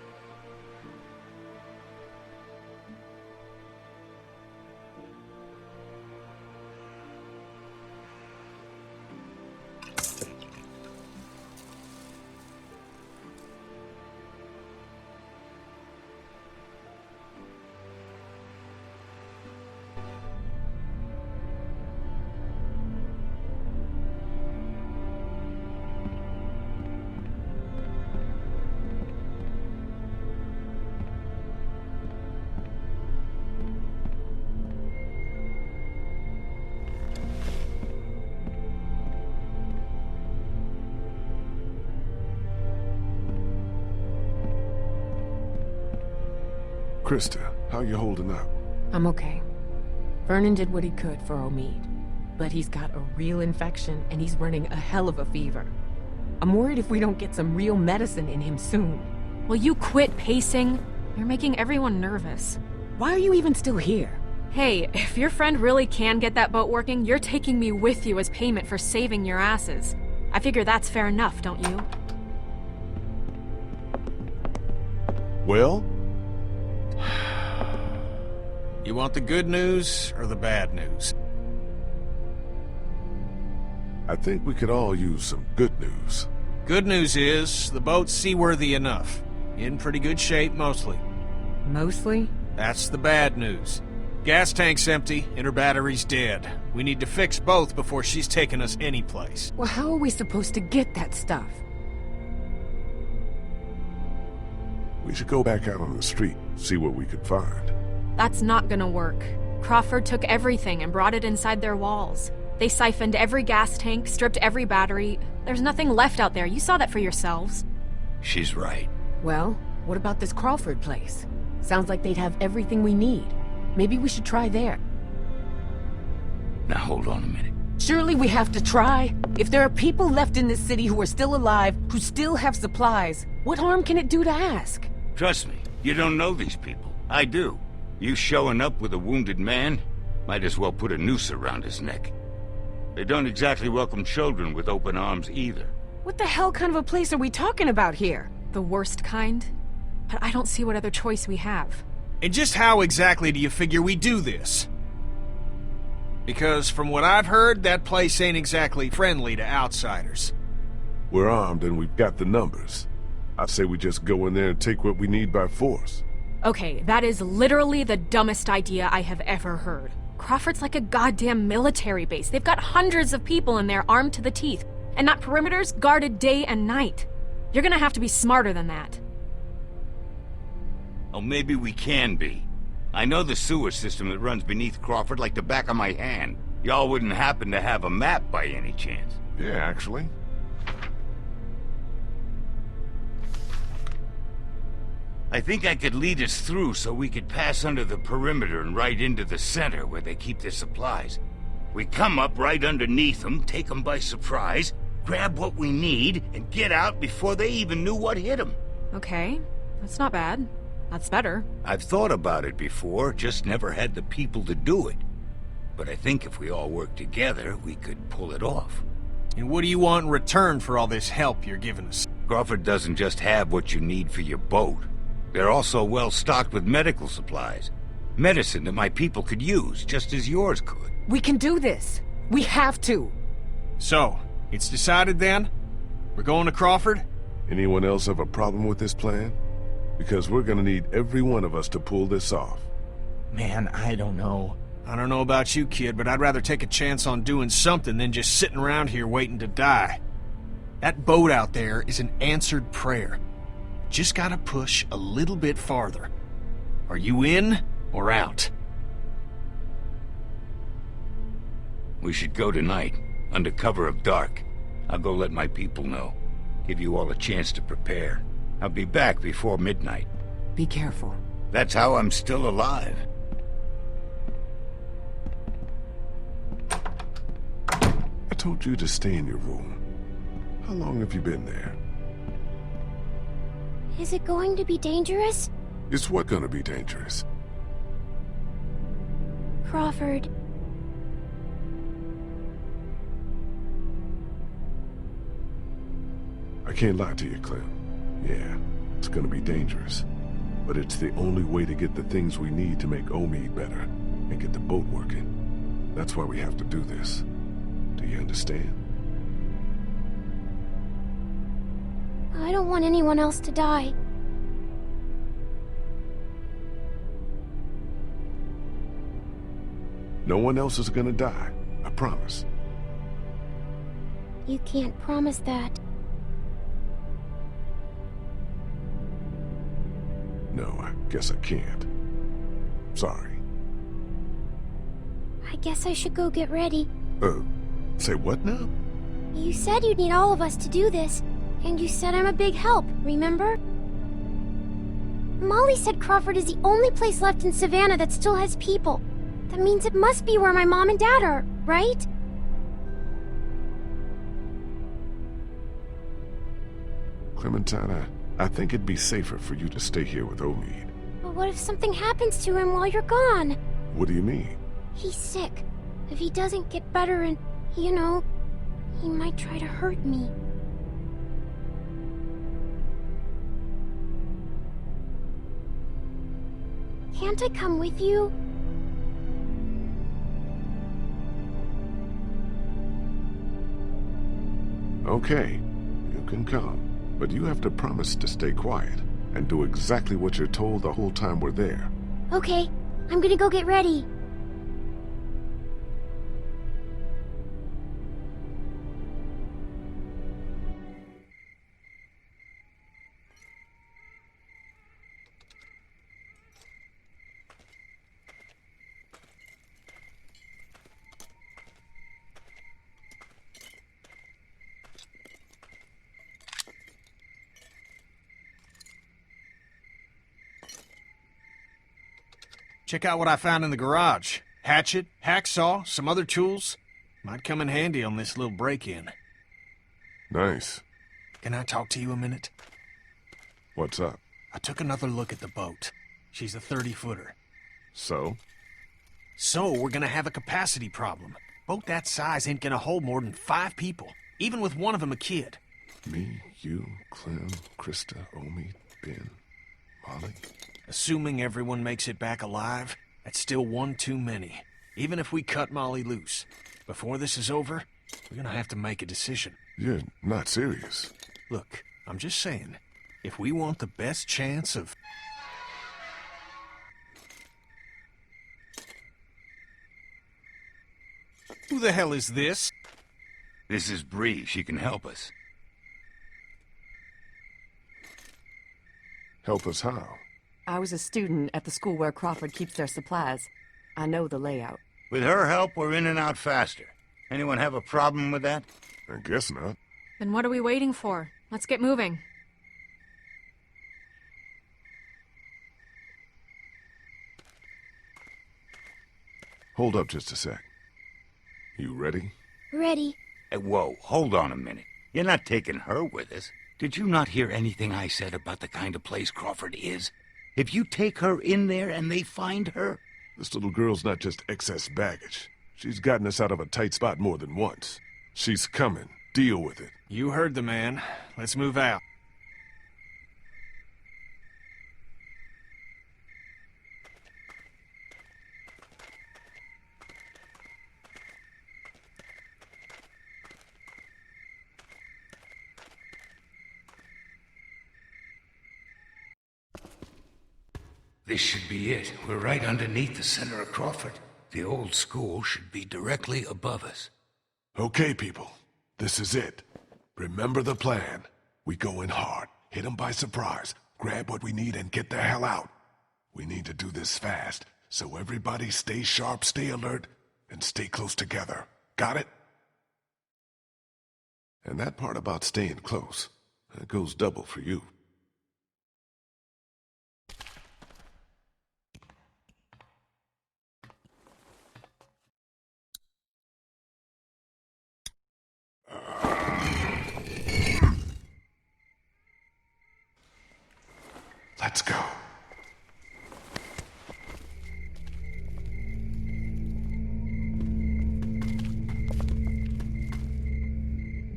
Krista, how you holding up? I'm okay. Vernon did what he could for Omid, but he's got a real infection and he's running a hell of a fever. I'm worried if we don't get some real medicine in him soon. Will you quit pacing? You're making everyone nervous. Why are you even still here? Hey, if your friend really can get that boat working, you're taking me with you as payment for saving your asses. I figure that's fair enough, don't you? Well? You want the good news or the bad news? I think we could all use some good news. Good news is, the boat's seaworthy enough. In pretty good shape, mostly. Mostly? That's the bad news. Gas tank's empty, and her battery's dead. We need to fix both before she's taking us anyplace. Well, how are we supposed to get that stuff? We should go back out on the street, see what we could find. That's not gonna work. Crawford took everything and brought it inside their walls. They siphoned every gas tank, stripped every battery. There's nothing left out there. You saw that for yourselves. She's right. Well, what about this Crawford place? Sounds like they'd have everything we need. Maybe we should try there. Now hold on a minute. Surely we have to try. If there are people left in this city who are still alive, who still have supplies, what harm can it do to ask? Trust me, you don't know these people. I do. You showing up with a wounded man? Might as well put a noose around his neck. They don't exactly welcome children with open arms either. What the hell kind of a place are we talking about here? The worst kind? But I don't see what other choice we have. And just how exactly do you figure we do this? Because from what I've heard, that place ain't exactly friendly to outsiders. We're armed and we've got the numbers. I say we just go in there and take what we need by force. Okay, that is literally the dumbest idea I have ever heard. Crawford's like a goddamn military base. They've got hundreds of people in there armed to the teeth, and that perimeter's guarded day and night. You're gonna have to be smarter than that. Oh, maybe we can be. I know the sewer system that runs beneath Crawford like the back of my hand. Y'all wouldn't happen to have a map by any chance. Yeah, actually. I think I could lead us through so we could pass under the perimeter and right into the center where they keep their supplies. We come up right underneath them, take them by surprise, grab what we need, and get out before they even knew what hit them. Okay, that's not bad. That's better. I've thought about it before, just never had the people to do it. But I think if we all work together, we could pull it off. And what do you want in return for all this help you're giving us? Crawford doesn't just have what you need for your boat. They're also well stocked with medical supplies. Medicine that my people could use, just as yours could. We can do this. We have to. So, it's decided then? We're going to Crawford? Anyone else have a problem with this plan? Because we're gonna need every one of us to pull this off. Man, I don't know. I don't know about you, kid, but I'd rather take a chance on doing something than just sitting around here waiting to die. That boat out there is an answered prayer. Just gotta push a little bit farther. Are you in or out? We should go tonight, under cover of dark. I'll go let my people know. Give you all a chance to prepare. I'll be back before midnight. Be careful. That's how I'm still alive. I told you to stay in your room. How long have you been there? Is it going to be dangerous? Is what gonna be dangerous? Crawford. I can't lie to you, Clem. Yeah, it's gonna be dangerous. But it's the only way to get the things we need to make Omid better and get the boat working. That's why we have to do this. Do you understand? I don't want anyone else to die. No one else is gonna die. I promise. You can't promise that. No, I guess I can't. Sorry. I guess I should go get ready. Say what now? You said you'd need all of us to do this, and you said I'm a big help, remember? Molly said Crawford is the only place left in Savannah that still has people. That means it must be where my mom and dad are, right? Clementine, I think it'd be safer for you to stay here with Omid. But what if something happens to him while you're gone? What do you mean? He's sick. If he doesn't get better and, he might try to hurt me. Can't I come with you? Okay, you can come. But you have to promise to stay quiet and do exactly what you're told the whole time we're there. Okay, I'm gonna go get ready. Check out what I found in the garage. Hatchet, hacksaw, some other tools. Might come in handy on this little break-in. Nice. Can I talk to you a minute? What's up? I took another look at the boat. She's a 30-footer. So? So, we're gonna have a capacity problem. Boat that size ain't gonna hold more than 5 people, even with one of them a kid. Me, you, Clem, Krista, Omid, Ben, Molly? Assuming everyone makes it back alive, that's still one too many. Even if we cut Molly loose. Before this is over, we're gonna have to make a decision. You're not serious. Look, I'm just saying, if we want the best chance of... Who the hell is this? This is Bree. She can help us. Help us how? I was a student at the school where Crawford keeps their supplies. I know the layout. With her help, we're in and out faster. Anyone have a problem with that? I guess not. Then what are we waiting for? Let's get moving. Hold up just a sec. You ready? Ready. Hey, whoa, hold on a minute. You're not taking her with us. Did you not hear anything I said about the kind of place Crawford is? If you take her in there and they find her... This little girl's not just excess baggage. She's gotten us out of a tight spot more than once. She's coming. Deal with it. You heard the man. Let's move out. This should be it. We're right underneath the center of Crawford. The old school should be directly above us. Okay, people. This is it. Remember the plan. We go in hard, hit them by surprise, grab what we need, and get the hell out. We need to do this fast, so everybody stay sharp, stay alert, and stay close together. Got it? And that part about staying close, that goes double for you. Let's go.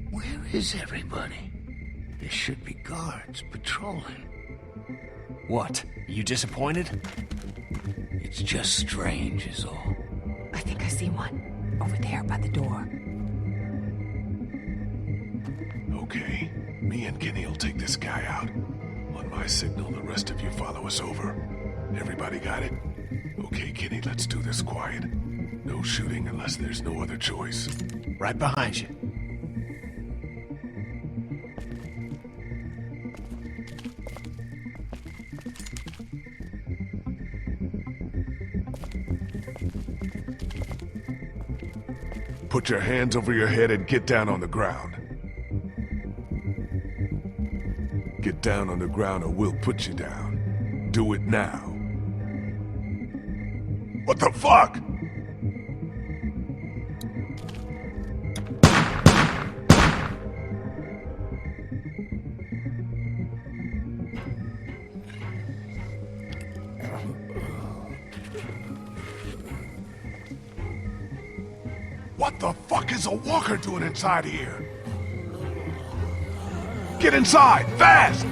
Where is everybody? There should be guards patrolling. What? You disappointed? It's just strange is all. I think I see one. Over there by the door. Okay, me and Kenny will take this guy out. On my signal, the rest of you follow us over. Everybody got it? Okay, Kenny, let's do this quiet. No shooting unless there's no other choice. Right behind you. Put your hands over your head and get down on the ground. Get down on the ground or we'll put you down. Do it now. What the fuck? What the fuck is a walker doing inside here? Get inside, fast!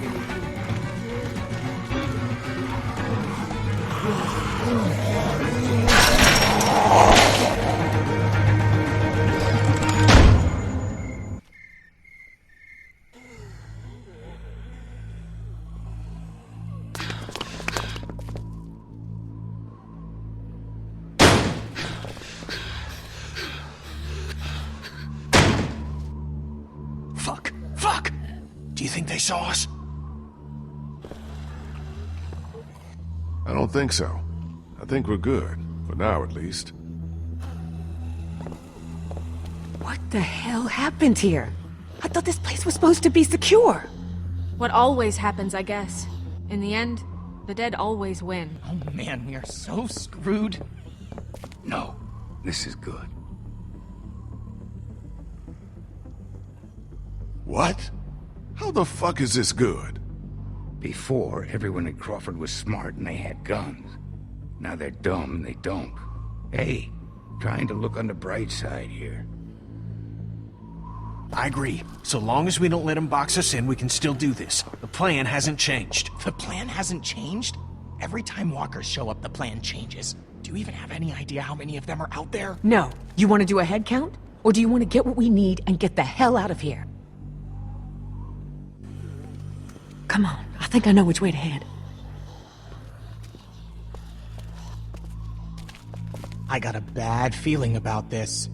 Fuck! Do you think they saw us? I don't think so. I think we're good. For now, at least. What the hell happened here? I thought this place was supposed to be secure. What always happens, I guess. In the end, the dead always win. Oh man, we are so screwed. No, this is good. What? How the fuck is this good? Before, everyone in Crawford was smart and they had guns. Now they're dumb and they don't. Hey, trying to look on the bright side here. I agree. So long as we don't let them box us in, we can still do this. The plan hasn't changed. The plan hasn't changed? Every time walkers show up, the plan changes. Do you even have any idea how many of them are out there? No. You want to do a head count? Or do you want to get what we need and get the hell out of here? Come on, I think I know which way to head. I got a bad feeling about this.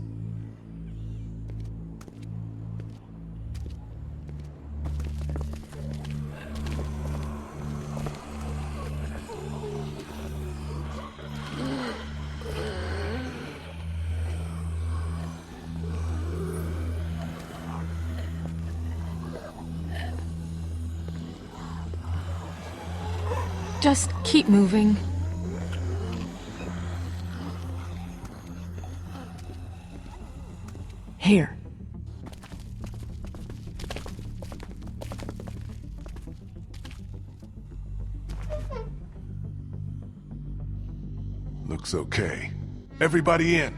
Just keep moving. Here. Looks okay. Everybody in.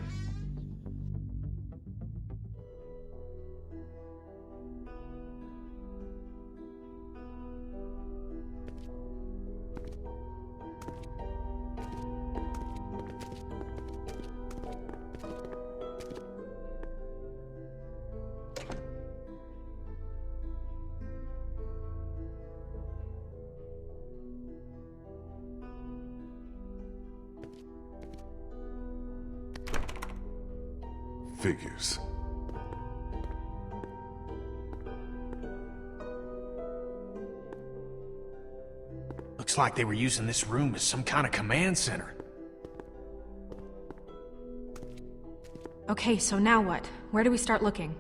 Figures. Looks like they were using this room as some kind of command center. Okay, so now what? Where do we start looking?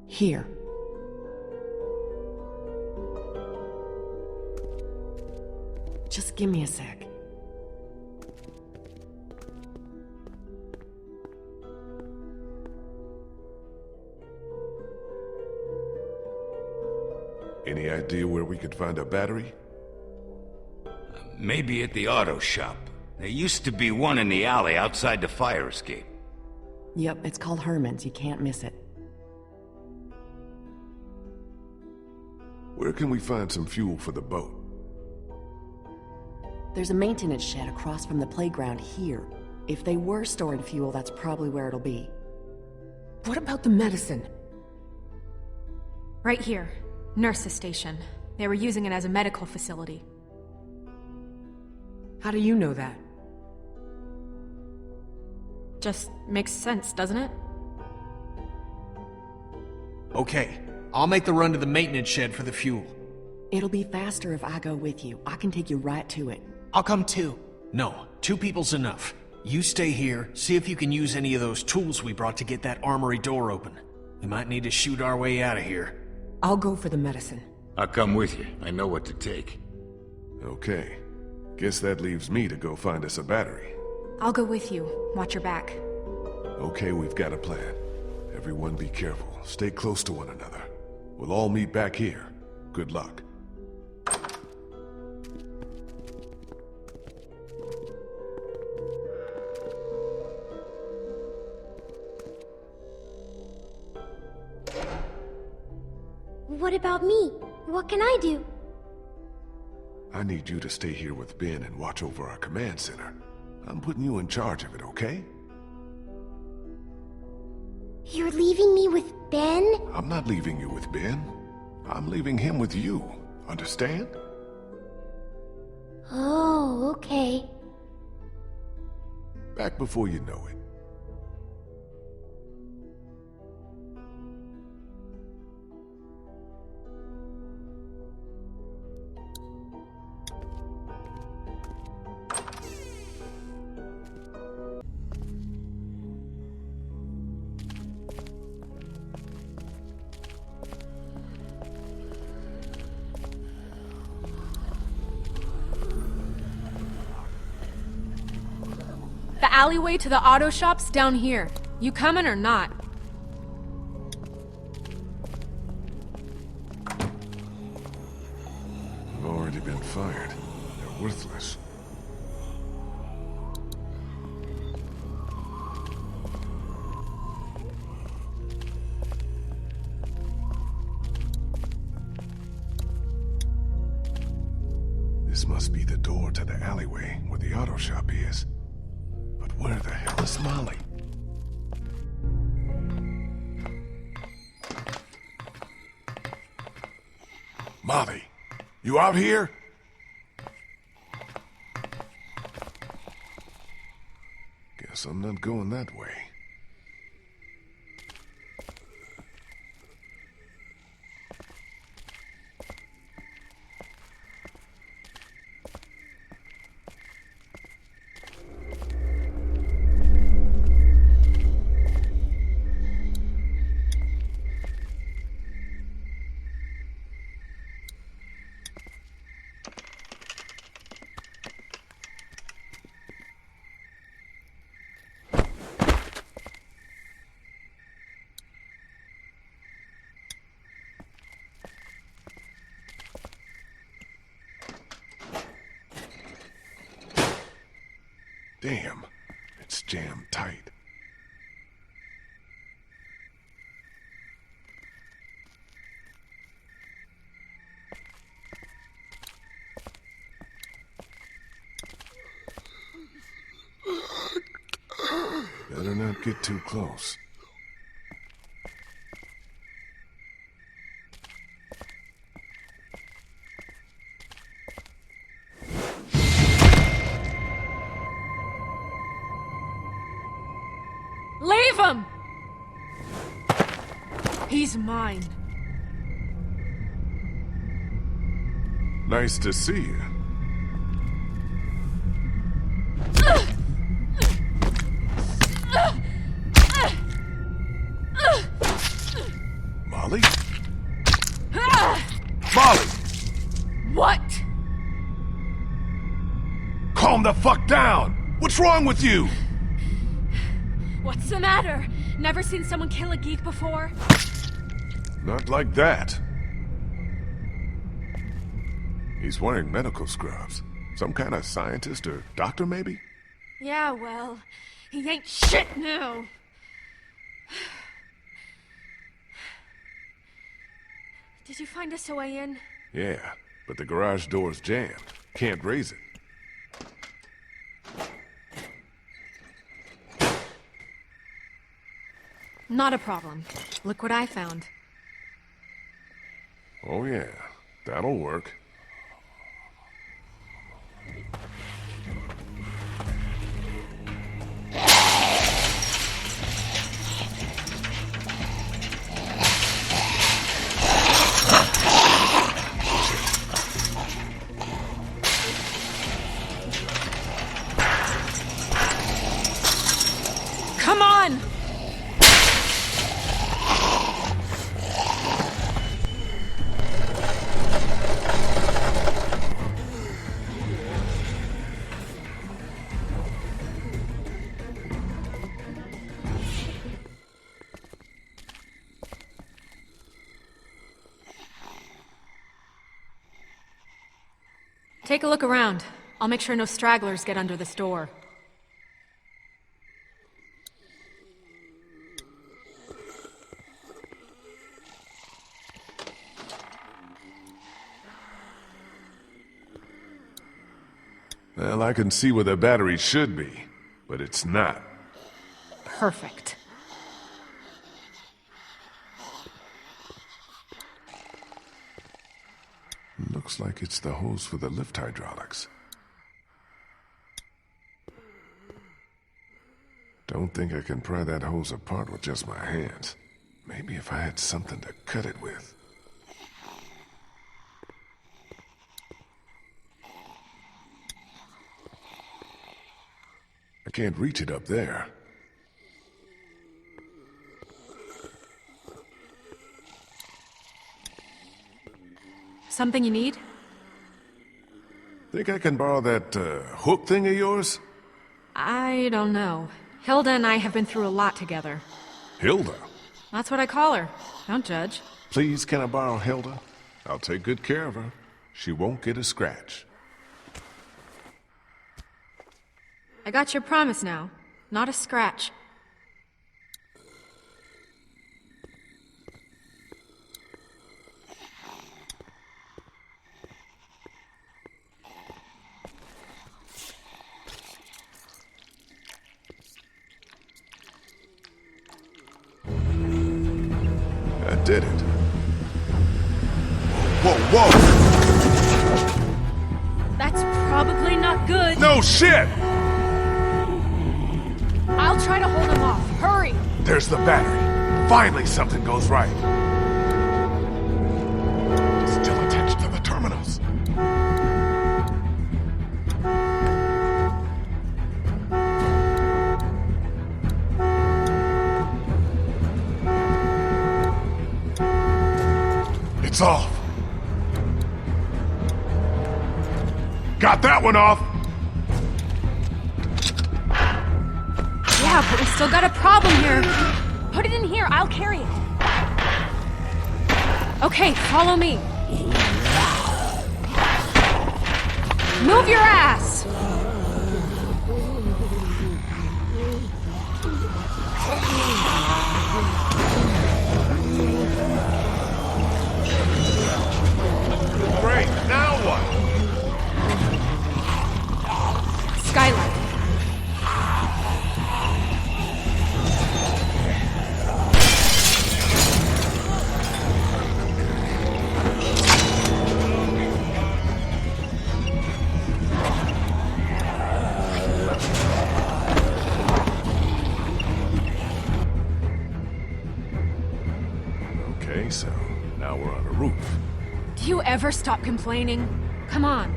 Here. Just give me a sec. Any idea where we could find a battery? Maybe at the auto shop. There used to be one in the alley outside the fire escape. Yep, it's called Herman's. You can't miss it. Where can we find some fuel for the boat? There's a maintenance shed across from the playground here. If they were storing fuel, that's probably where it'll be. What about the medicine? Right here. Nurse's station. They were using it as a medical facility. How do you know that? Just makes sense, doesn't it? Okay, I'll make the run to the maintenance shed for the fuel. It'll be faster if I go with you. I can take you right to it. I'll come too. No, 2 people's enough. You stay here, see if you can use any of those tools we brought to get that armory door open. We might need to shoot our way out of here. I'll go for the medicine. I'll come with you. I know what to take. Okay. Guess that leaves me to go find us a battery. I'll go with you. Watch your back. Okay, we've got a plan. Everyone be careful. Stay close to one another. We'll all meet back here. Good luck. What about me? What can I do? I need you to stay here with Ben and watch over our command center. I'm putting you in charge of it, okay? You're leaving me with Ben? I'm not leaving you with Ben. I'm leaving him with you. Understand? Oh, okay. Back before you know it. The alleyway to the auto shop's down here. You coming or not? They've already been fired. They're worthless. This must be the door to the alleyway where the auto shop is. But where the hell is Molly? Molly, you out here? Guess I'm not going that way. Damn, it's jammed tight. Better not get too close. Leave him! He's mine. Nice to see you. Molly? Molly! What? Calm the fuck down! What's wrong with you? What's the matter? Never seen someone kill a geek before? Not like that. He's wearing medical scrubs. Some kind of scientist or doctor, maybe? Yeah, well, he ain't shit now. Did you find us a way in? Yeah, but the garage door's jammed. Can't raise it. Not a problem. Look what I found. Oh yeah, that'll work. Come on! Take a look around. I'll make sure no stragglers get under this door. Well, I can see where the battery should be, but it's not. Perfect. Looks like it's the hose for the lift hydraulics. Don't think I can pry that hose apart with just my hands. Maybe if I had something to cut it with. I can't reach it up there. Something you need? Think I can borrow that hook thing of yours? I don't know. Hilda and I have been through a lot together. Hilda? That's what I call her. Don't judge. Please, can I borrow Hilda? I'll take good care of her. She won't get a scratch. I got your promise now. Not a scratch. I did it. Whoa, whoa! That's probably not good. No shit! I'll try to hold him off. Hurry! There's the battery. Finally something goes right. Still attached to the terminals. It's off. Got that one off. Yeah, but we still got a problem here. Put it in here, I'll carry it. Okay, follow me. Move your ass! Great, now what? Skylight. Okay, so now we're on a roof. Do you ever stop complaining? Come on.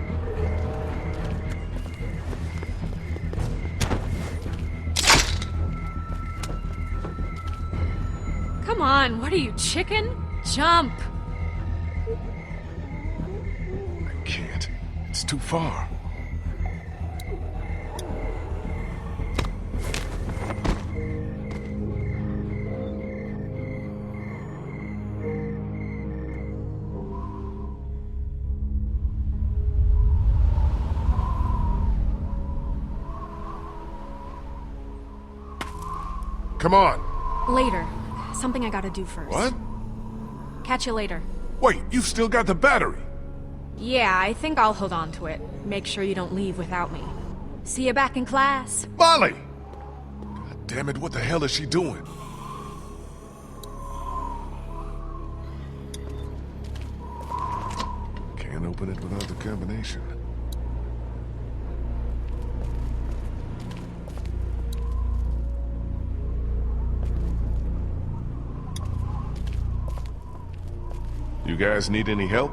Come on, what are you, chicken? Jump! I can't. It's too far. Come on. Later. Something I gotta do first. What? Catch you later. Wait, you've still got the battery. Yeah, I think I'll hold on to it. Make sure you don't leave without me. See you back in class. Molly! God damn it, what the hell is she doing? Can't open it without the combination. You guys need any help?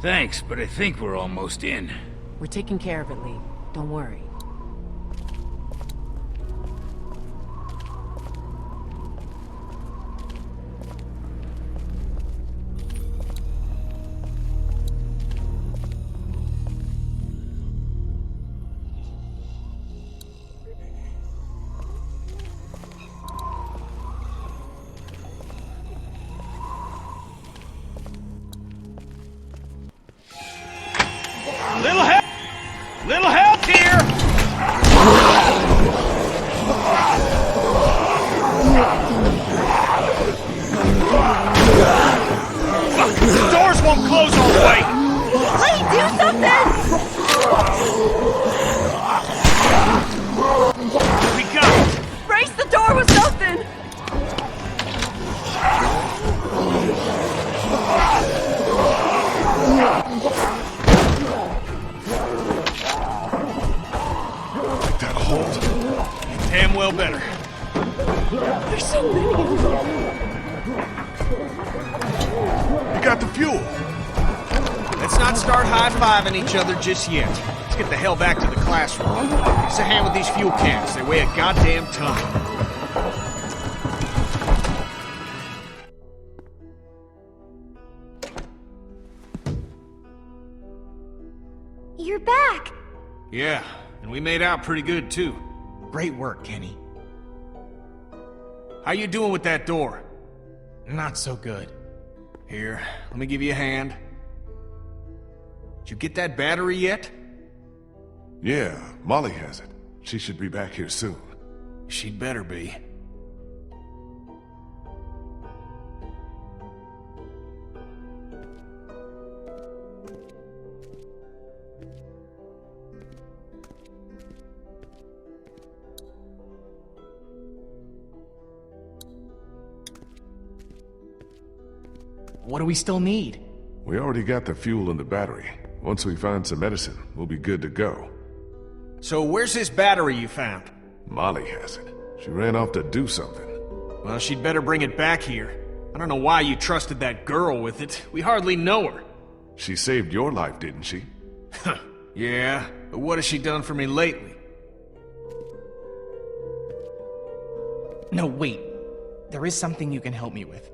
Thanks, but I think we're almost in. We're taking care of it, Lee. Don't worry. Little help here! Fuck, the doors won't close all the way! Lee, do something! got the fuel! Let's not start high-fiving each other just yet. Let's get the hell back to the classroom. Give us a hand with these fuel cans. They weigh a goddamn ton. You're back! Yeah, and we made out pretty good, too. Great work, Kenny. How you doing with that door? Not so good. Here, let me give you a hand. Did you get that battery yet? Yeah, Molly has it. She should be back here soon. She'd better be. What do we still need? We already got the fuel and the battery. Once we find some medicine, we'll be good to go. So where's this battery you found? Molly has it. She ran off to do something. Well, she'd better bring it back here. I don't know why you trusted that girl with it. We hardly know her. She saved your life, didn't she? Yeah, but what has she done for me lately? No, wait. There is something you can help me with.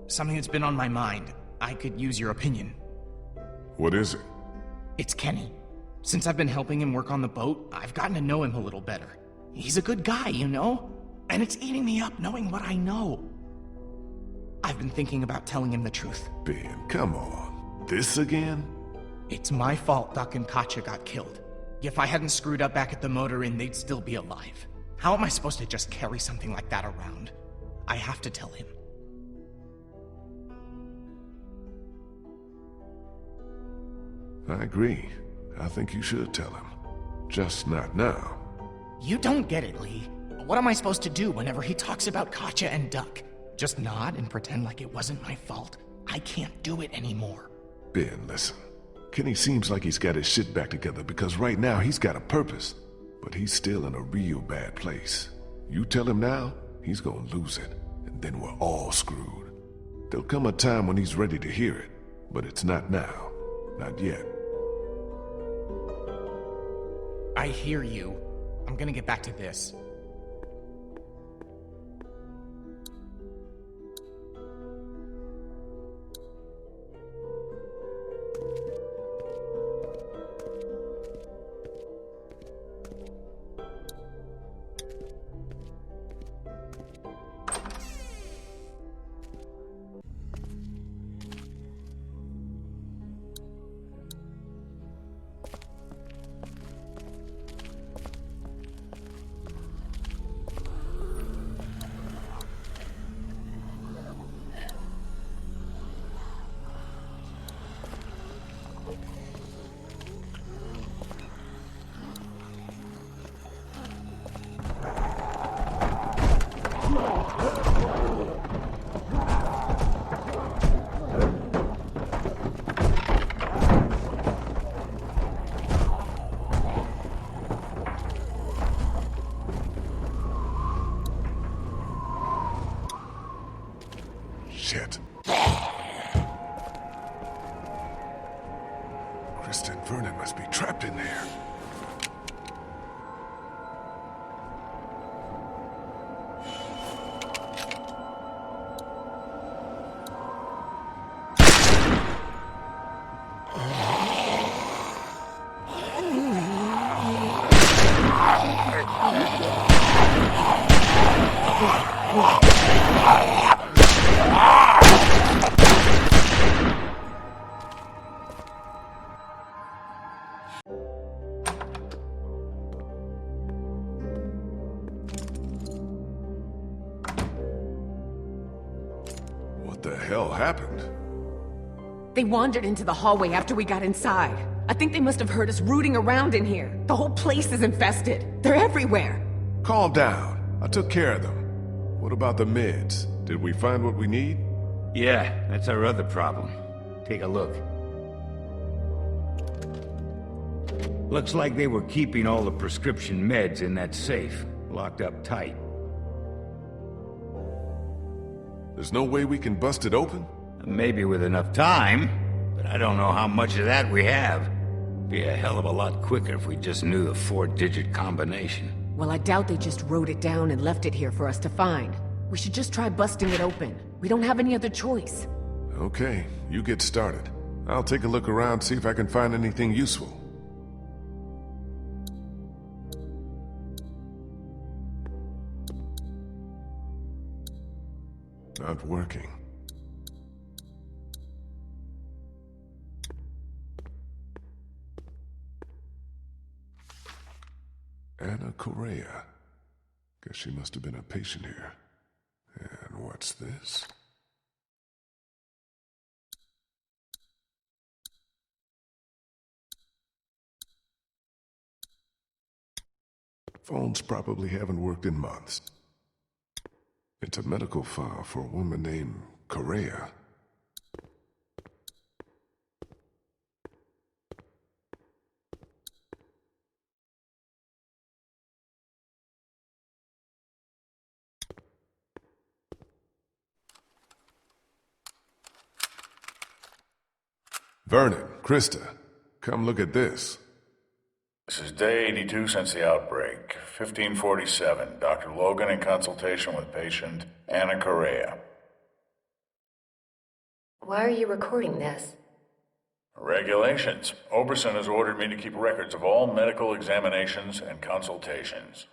Something that's been on my mind. I could use your opinion. What is it? It's Kenny. Since I've been helping him work on the boat, I've gotten to know him a little better. He's a good guy, you know? And it's eating me up knowing what I know. I've been thinking about telling him the truth. Ben, come on. This again? It's my fault Duck and Katjaa got killed. If I hadn't screwed up back at the motor inn, they'd still be alive. How am I supposed to just carry something like that around? I have to tell him. I agree. I think you should tell him. Just not now. You don't get it, Lee. What am I supposed to do whenever he talks about Katjaa and Duck? Just nod and pretend like it wasn't my fault? I can't do it anymore. Ben, listen. Kenny seems like he's got his shit back together because right now he's got a purpose. But he's still in a real bad place. You tell him now, he's gonna lose it. And then we're all screwed. There'll come a time when he's ready to hear it. But it's not now. Not yet. I hear you. I'm gonna get back to this. Shit. Kristen Vernon must be trapped in there. What the hell happened? They wandered into the hallway after we got inside. I think they must have heard us rooting around in here. The whole place is infested. They're everywhere. Calm down. I took care of them. What about the meds? Did we find what we need? Yeah, that's our other problem. Take a look. Looks like they were keeping all the prescription meds in that safe, locked up tight. There's no way we can bust it open? Maybe with enough time, but I don't know how much of that we have. Be a hell of a lot quicker if we just knew the 4-digit combination. Well, I doubt they just wrote it down and left it here for us to find. We should just try busting it open. We don't have any other choice. Okay, you get started. I'll take a look around, see if I can find anything useful. Not working. Anna Correa. Guess she must have been a patient here. And what's this? Phones probably haven't worked in months. It's a medical file for a woman named Correa. Vernon, Krista, come look at this. This is day 82 since the outbreak. 1547. Dr. Logan in consultation with patient Anna Correa. Why are you recording this? Regulations. Oberson has ordered me to keep records of all medical examinations and consultations.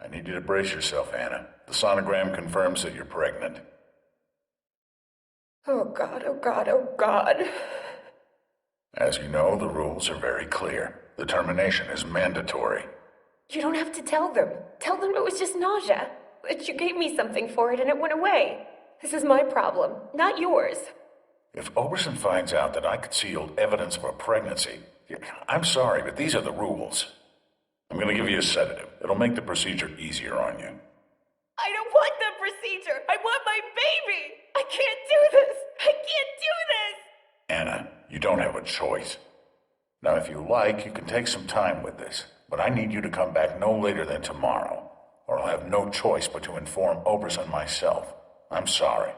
I need you to brace yourself, Anna. The sonogram confirms that you're pregnant. Oh God, oh God, oh God. As you know, the rules are very clear. The termination is mandatory. You don't have to tell them. Tell them it was just nausea. That you gave me something for it and it went away. This is my problem, not yours. If Oberson finds out that I concealed evidence of a pregnancy, I'm sorry, but these are the rules. I'm going to give you a sedative. It'll make the procedure easier on you. I don't want the procedure. I want my baby. I can't do this. I can't do this. Anna, you don't have a choice. Now, if you like, you can take some time with this, but I need you to come back no later than tomorrow, or I'll have no choice but to inform Oberson myself. I'm sorry.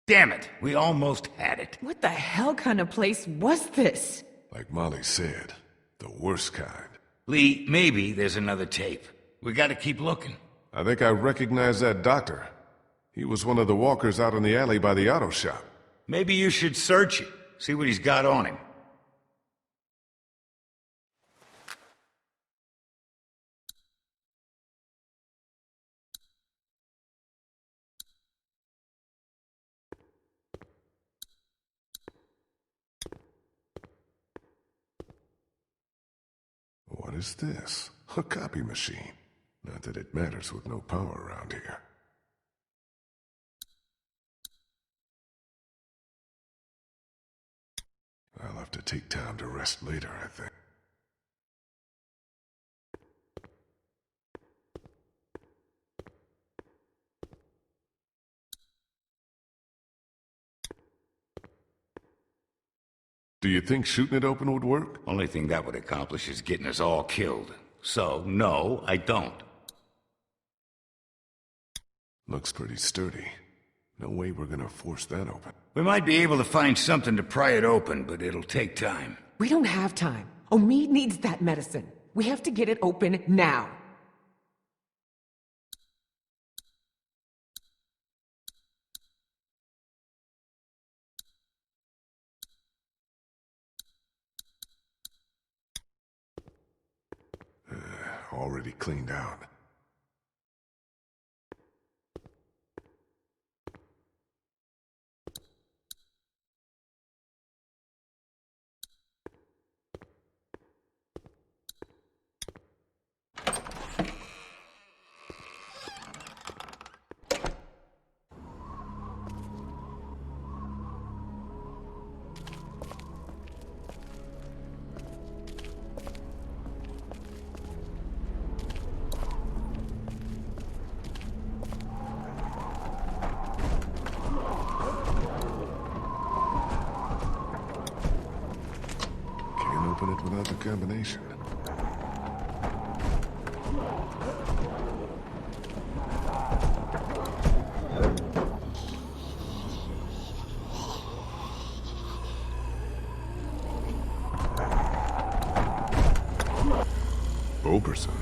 Damn it, we almost had it. What the hell kind of place was this? Like Molly said, the worst kind. Lee, maybe there's another tape. We gotta keep looking. I think I recognize that doctor. He was one of the walkers out in the alley by the auto shop. Maybe you should search it, see what he's got on him. What is this? A copy machine. Not that it matters with no power around here. I'll have to take time to rest later, I think. Do you think shooting it open would work? Only thing that would accomplish is getting us all killed. So, no, I don't. Looks pretty sturdy. No way we're gonna force that open. We might be able to find something to pry it open, but it'll take time. We don't have time. Omid needs that medicine. We have to get it open now. Already cleaned out. open it without the combination. Oberson.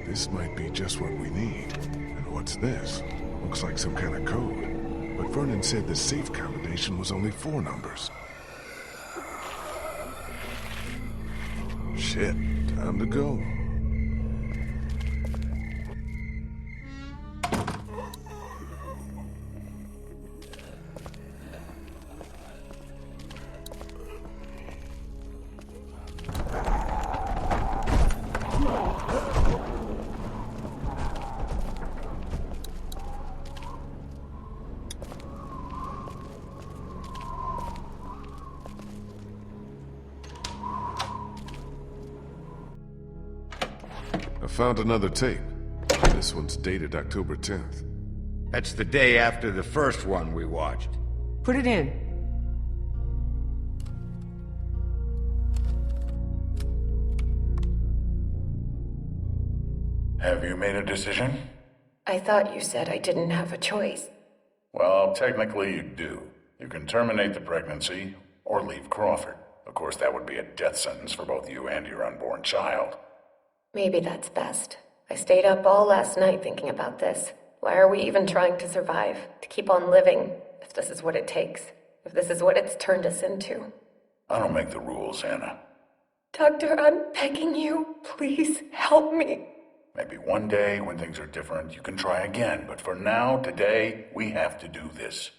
This might be just what we need. And what's this? Looks like some kind of code. But Vernon said the safe combination was only 4 numbers. Shit, time to go. I found another tape. This one's dated October 10th. That's the day after the first one we watched. Put it in. Have you made a decision? I thought you said I didn't have a choice. Well, technically you do. You can terminate the pregnancy or leave Crawford. Of course, that would be a death sentence for both you and your unborn child. Maybe that's best. I stayed up all last night thinking about this. Why are we even trying to survive? To keep on living, if this is what it takes? if this is what it's turned us into. I don't make the rules, Anna. Doctor, I'm begging you, please help me. Maybe one day, when things are different, you can try again. But for now, today, we have to do this.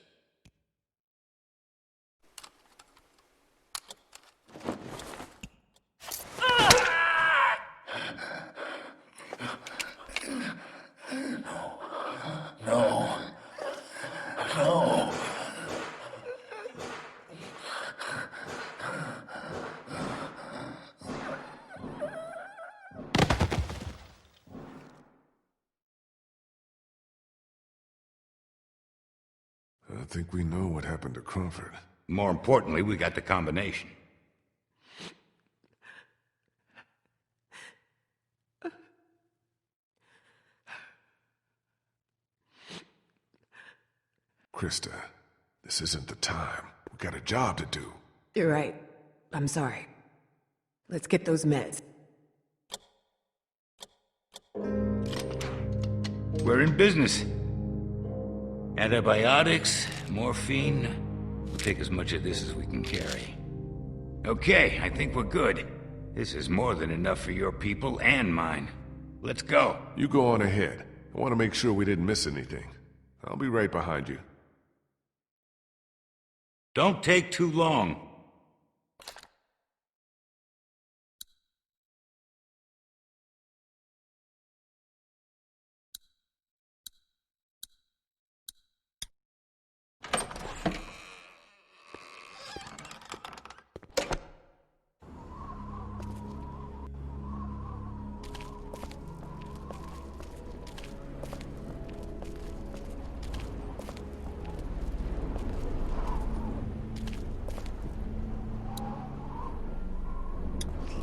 No. I think we know what happened to Crawford. More importantly, we got the combination. Krista, this isn't the time. We got a job to do. You're right. I'm sorry. Let's get those meds. We're in business. Antibiotics, morphine. We'll take as much of this as we can carry. Okay, I think we're good. This is more than enough for your people and mine. Let's go. You go on ahead. I want to make sure we didn't miss anything. I'll be right behind you. Don't take too long.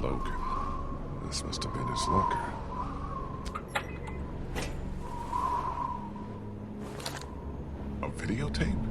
Logan. This must have been his locker. A videotape?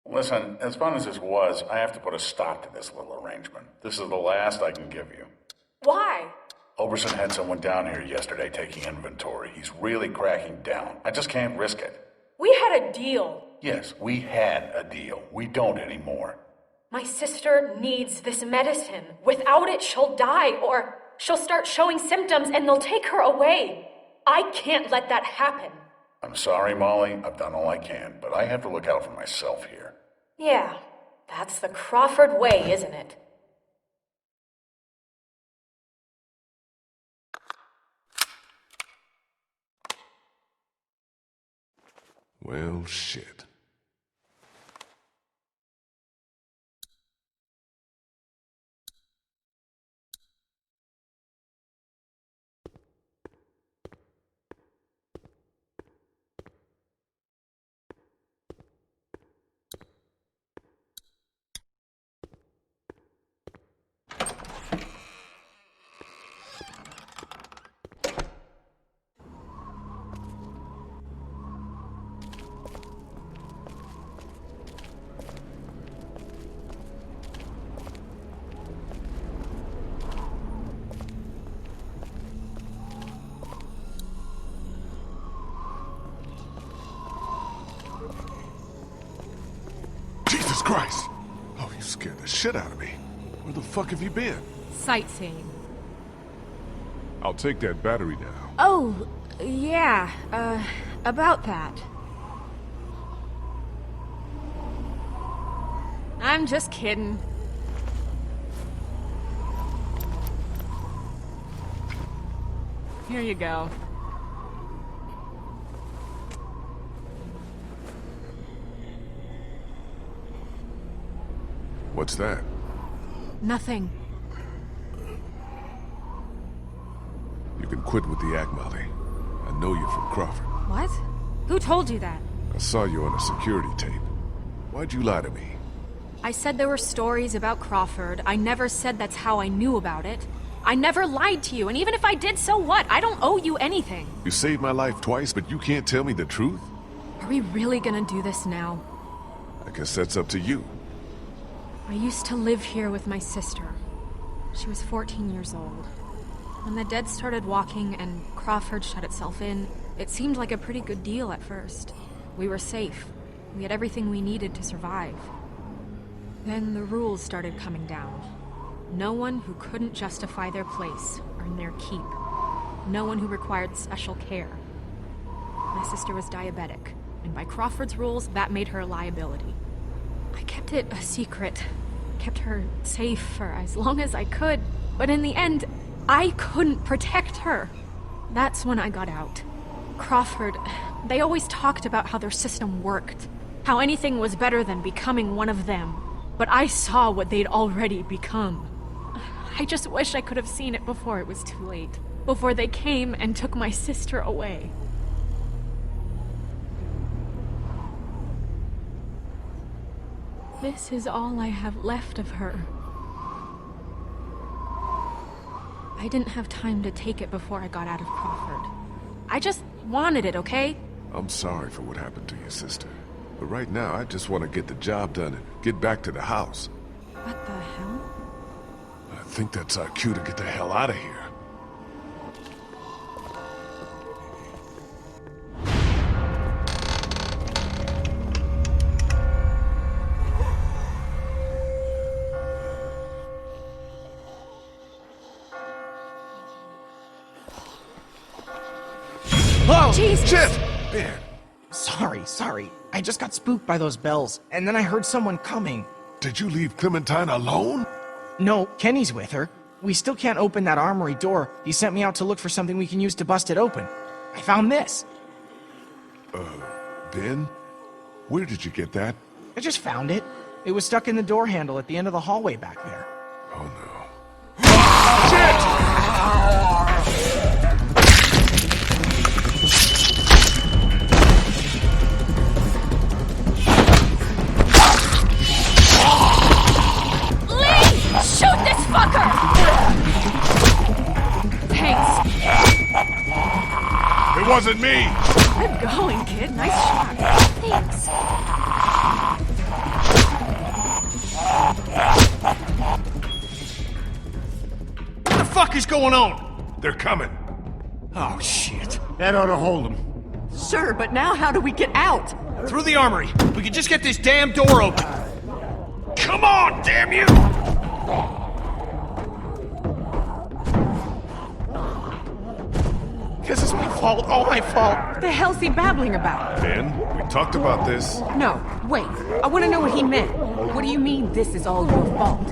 Listen, as fun as this was, I have to put a stop to this little arrangement. This is the last I can give you. Why? Oberson had someone down here yesterday taking inventory. He's really cracking down. I just can't risk it. We had a deal. Yes, we had a deal. We don't anymore. My sister needs this medicine. Without it, she'll die, or she'll start showing symptoms and they'll take her away. I can't let that happen. I'm sorry, Molly. I've done all I can, but I have to look out for myself here. Yeah, that's the Crawford way, isn't it? Well, shit. Jesus Christ! Oh, you scared the shit out of me. Where the fuck have you been? Sightseeing. I'll take that battery now. Oh, yeah, about that. I'm just kidding. Here you go. What's that? Nothing. You can quit with the act, Molly. I know you're from Crawford. What? Who told you that? I saw you on a security tape. Why'd you lie to me? I said there were stories about Crawford. I never said that's how I knew about it. I never lied to you, and even if I did, so what? I don't owe you anything. You saved my life twice, but you can't tell me the truth? Are we really gonna do this now? I guess that's up to you. I used to live here with my sister. She was 14 years old. When the dead started walking and Crawford shut itself in, it seemed like a pretty good deal at first. We were safe. We had everything we needed to survive. Then the rules started coming down. No one who couldn't justify their place earned their keep. No one who required special care. My sister was diabetic, and by Crawford's rules, that made her a liability. I kept it a secret, kept her safe for as long as I could, but in the end, I couldn't protect her. That's when I got out. Crawford, they always talked about how their system worked, how anything was better than becoming one of them, but I saw what they'd already become. I just wish I could have seen it before it was too late, before they came and took my sister away. This is all I have left of her. I didn't have time to take it before I got out of Crawford. I just wanted it, okay? I'm sorry for what happened to your sister. But right now, I just want to get the job done and get back to the house. What the hell? I think that's our cue to get the hell out of here. Whoa! Jesus! Shit! Ben! Sorry. I just got spooked by those bells, and then I heard someone coming. Did you leave Clementine alone? No, Kenny's with her. We still can't open that armory door. He sent me out to look for something we can use to bust it open. I found this. Ben? Where did you get that? I just found it. It was stuck in the door handle at the end of the hallway back there. Oh no. Shoot this fucker! Thanks. It wasn't me! Good going, kid. Nice shot. Thanks. What the fuck is going on? They're coming. Oh, shit. That ought to hold him. Sure, but now how do we get out? Through the armory. We can just get this damn door open. Come on, damn you! This is my fault, all my fault. What the hell's he babbling about? Ben, we talked about this. No, wait. I want to know what he meant. What do you mean this is all your fault?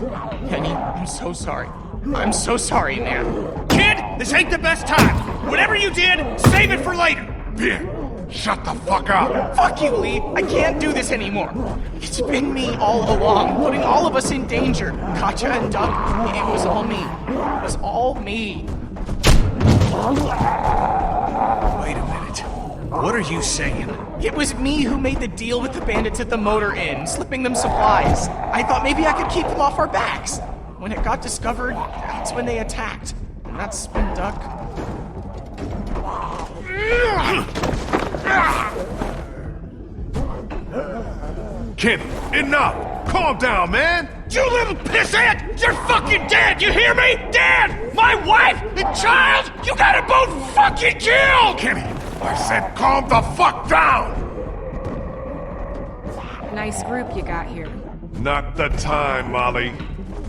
Kenny, I'm so sorry. I'm so sorry, man. Kid, this ain't the best time. Whatever you did, save it for later. Ben, shut the fuck up. Fuck you, Lee. I can't do this anymore. It's been me all along, putting all of us in danger. Katja and Duck, it was all me. It was all me. Wait a minute. What are you saying? It was me who made the deal with the bandits at the motor inn, slipping them supplies. I thought maybe I could keep them off our backs. When it got discovered, that's when they attacked. And that's when Duck... Kenny, enough! Calm down, man! You little pissant! You're fucking dead! You hear me? Dead! My wife and child! You gotta both fucking kill! Kenny, I said calm the fuck down! Nice group you got here. Not the time, Molly.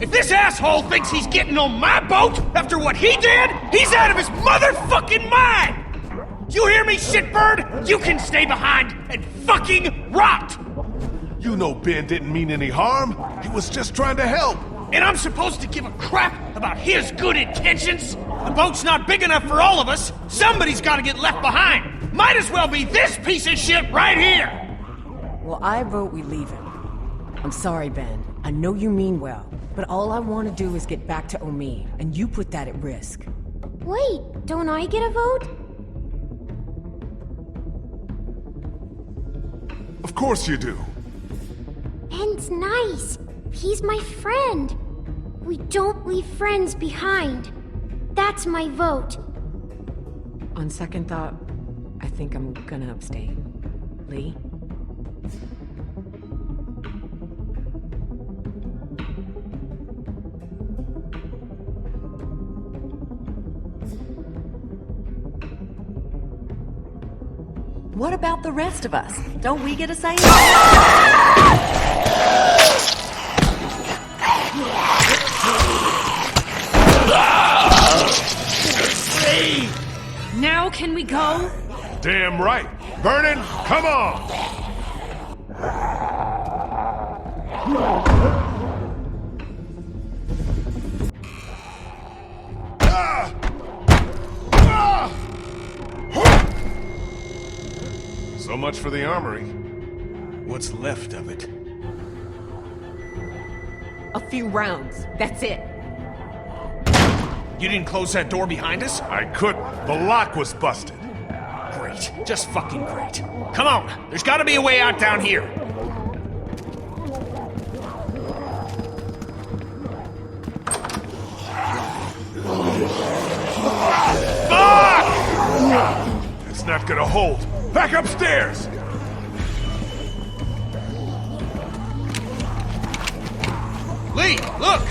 If this asshole thinks he's getting on my boat after what he did, he's out of his motherfucking mind! You hear me, shitbird? You can stay behind and fucking rot! You know Ben didn't mean any harm. He was just trying to help. And I'm supposed to give a crap about his good intentions? The boat's not big enough for all of us. Somebody's gotta get left behind. Might as well be this piece of shit right here! Well, I vote we leave him. I'm sorry, Ben. I know you mean well, but all I want to do is get back to Omid, and you put that at risk. Wait, don't I get a vote? Of course you do. Ben's nice. He's my friend. We don't leave friends behind. That's my vote. On second thought, I think I'm gonna abstain. Lee? What about the rest of us? Don't we get a say? Now can we go? Damn right. Vernon, come on! So much for the armory. What's left of it? A few rounds. That's it. You didn't close that door behind us? I couldn't. The lock was busted. Great. Just fucking great. Come on! There's gotta be a way out down here! Fuck! It's not gonna hold. Back upstairs! Lee, look!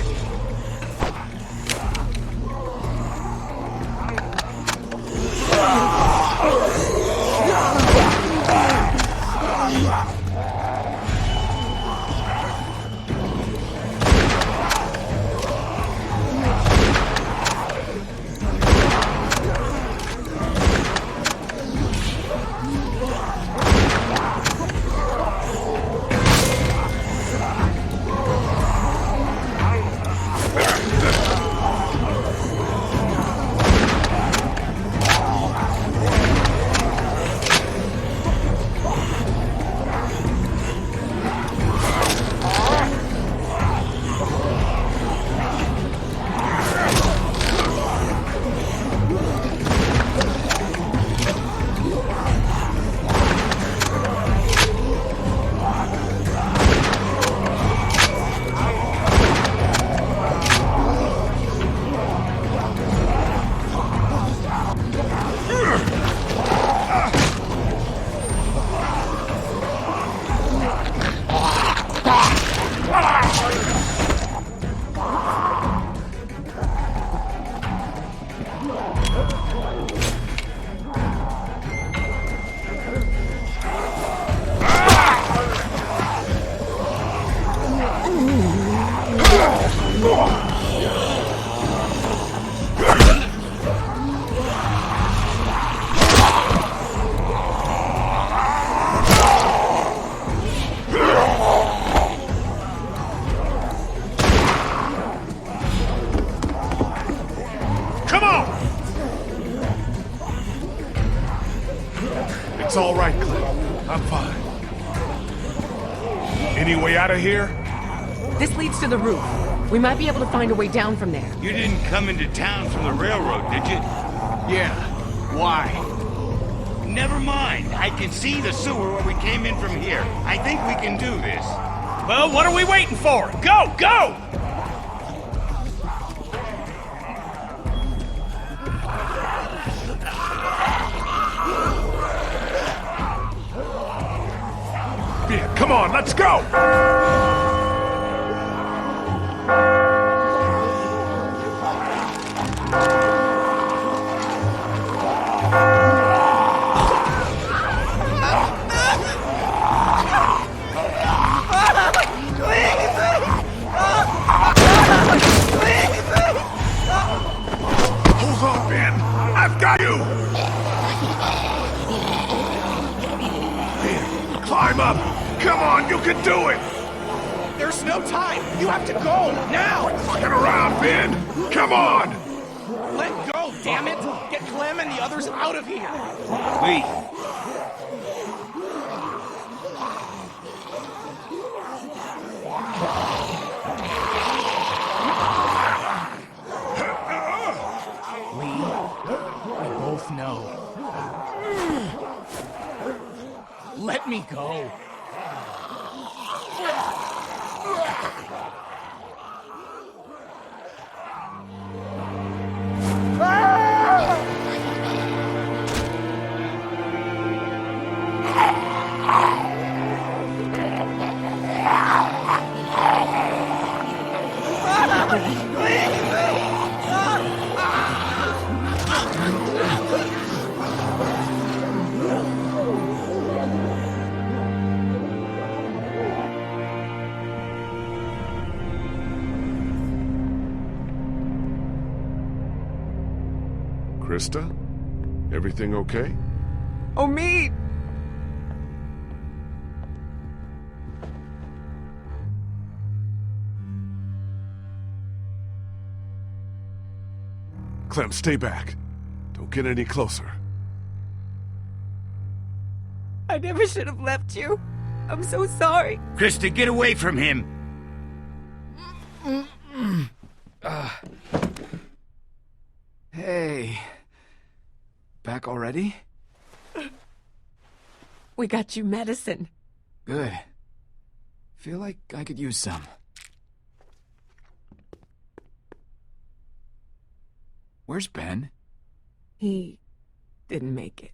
It's all right, Clem. I'm fine. Any way out of here? This leads to the roof. We might be able to find a way down from there. You didn't come into town from the railroad, did you? Yeah. Why? Never mind. I can see the sewer where we came in from here. I think we can do this. Well, what are we waiting for? Go! Go! Yeah, come on, let's go! Hold on, Ben. I've got you! Ben, climb up! Come on, you can do it! There's no time! You have to go! Now! Fucking around, Ben! Come on! Let go, damn it! Get Clem and the others out of here! Lee! me go. Krista? Everything okay? Omid! Clem, stay back. Don't get any closer. I never should have left you. I'm so sorry. Krista, get away from him! Hey. Back already? We got you medicine. Good. Feel like I could use some. Where's Ben? He didn't make it.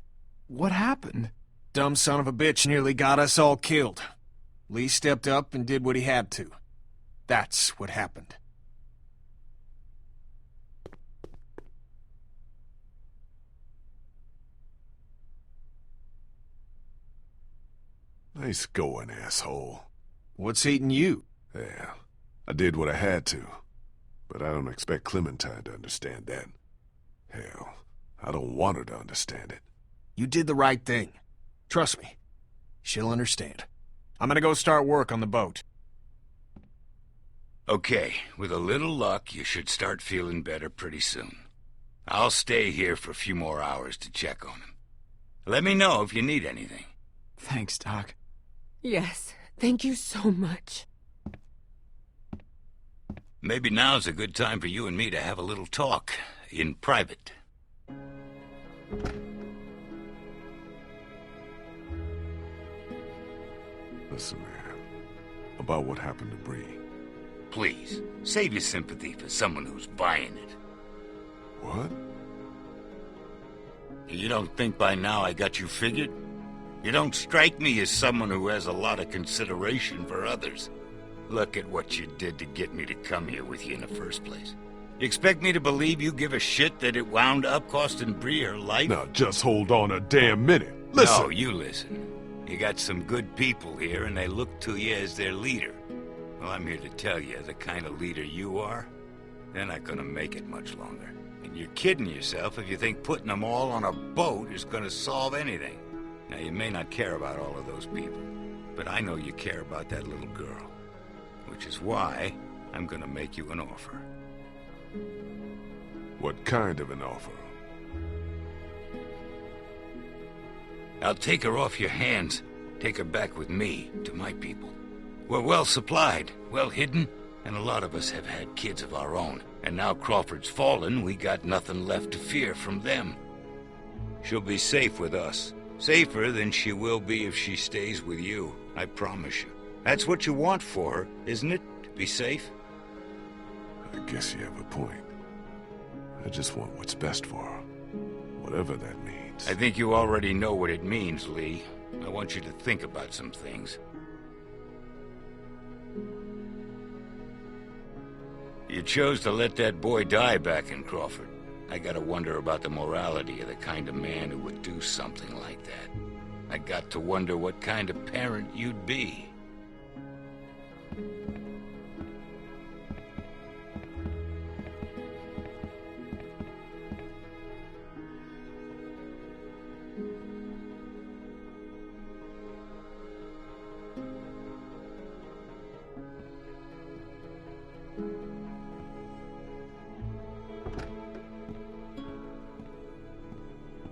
What happened? Dumb son of a bitch nearly got us all killed. Lee stepped up and did what he had to. That's what happened. Nice going, asshole. What's eating you? Yeah, I did what I had to. But I don't expect Clementine to understand that. Hell, I don't want her to understand it. You did the right thing. Trust me. She'll understand. I'm gonna go start work on the boat. Okay, with a little luck, you should start feeling better pretty soon. I'll stay here for a few more hours to check on him. Let me know if you need anything. Thanks, Doc. Yes, thank you so much. Maybe now's a good time for you and me to have a little talk, in private. Listen, man, about what happened to Bree. Please, save your sympathy for someone who's buying it. What? You don't think by now I got you figured? You don't strike me as someone who has a lot of consideration for others. Look at what you did to get me to come here with you in the first place. You expect me to believe you give a shit that it wound up costing Bree her life? Now just hold on a damn minute. Listen! No, you listen. You got some good people here, and they look to you as their leader. Well, I'm here to tell you, the kind of leader you are, they're not gonna make it much longer. And you're kidding yourself if you think putting them all on a boat is gonna solve anything. Now, you may not care about all of those people, but I know you care about that little girl. Which is why I'm gonna make you an offer. What kind of an offer? I'll take her off your hands, take her back with me to my people. We're well supplied, well hidden, and a lot of us have had kids of our own. And now Crawford's fallen, we got nothing left to fear from them. She'll be safe with us. Safer than she will be if she stays with you, I promise you. That's what you want for her, isn't it? To be safe? I guess you have a point. I just want what's best for her. Whatever that means. I think you already know what it means, Lee. I want you to think about some things. You chose to let that boy die back in Crawford. I gotta wonder about the morality of the kind of man who would do something like that. I got to wonder what kind of parent you'd be.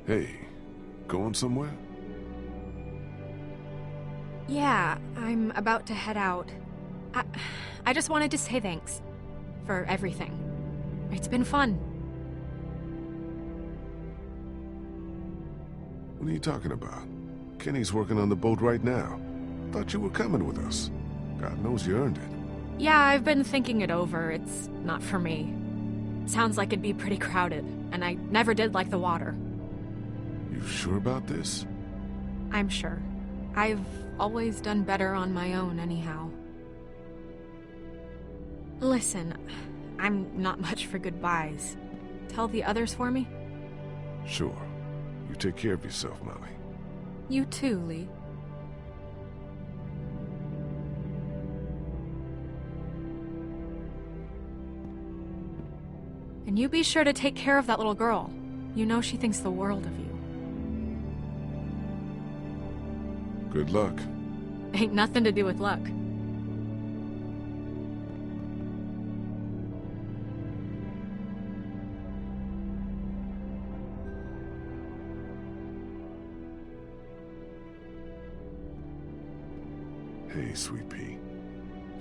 Hey, going somewhere? Yeah, I'm about to head out. I just wanted to say thanks. For everything. It's been fun. What are you talking about? Kenny's working on the boat right now. Thought you were coming with us. God knows you earned it. Yeah, I've been thinking it over. It's not for me. Sounds like it'd be pretty crowded, and I never did like the water. You sure about this? I'm sure. I've always done better on my own anyhow. Listen, I'm not much for goodbyes. Tell the others for me? Sure. You take care of yourself, Molly. You too, Lee. And you be sure to take care of that little girl. You know she thinks the world of you. Good luck. Ain't nothing to do with luck. Hey, Sweet Pea.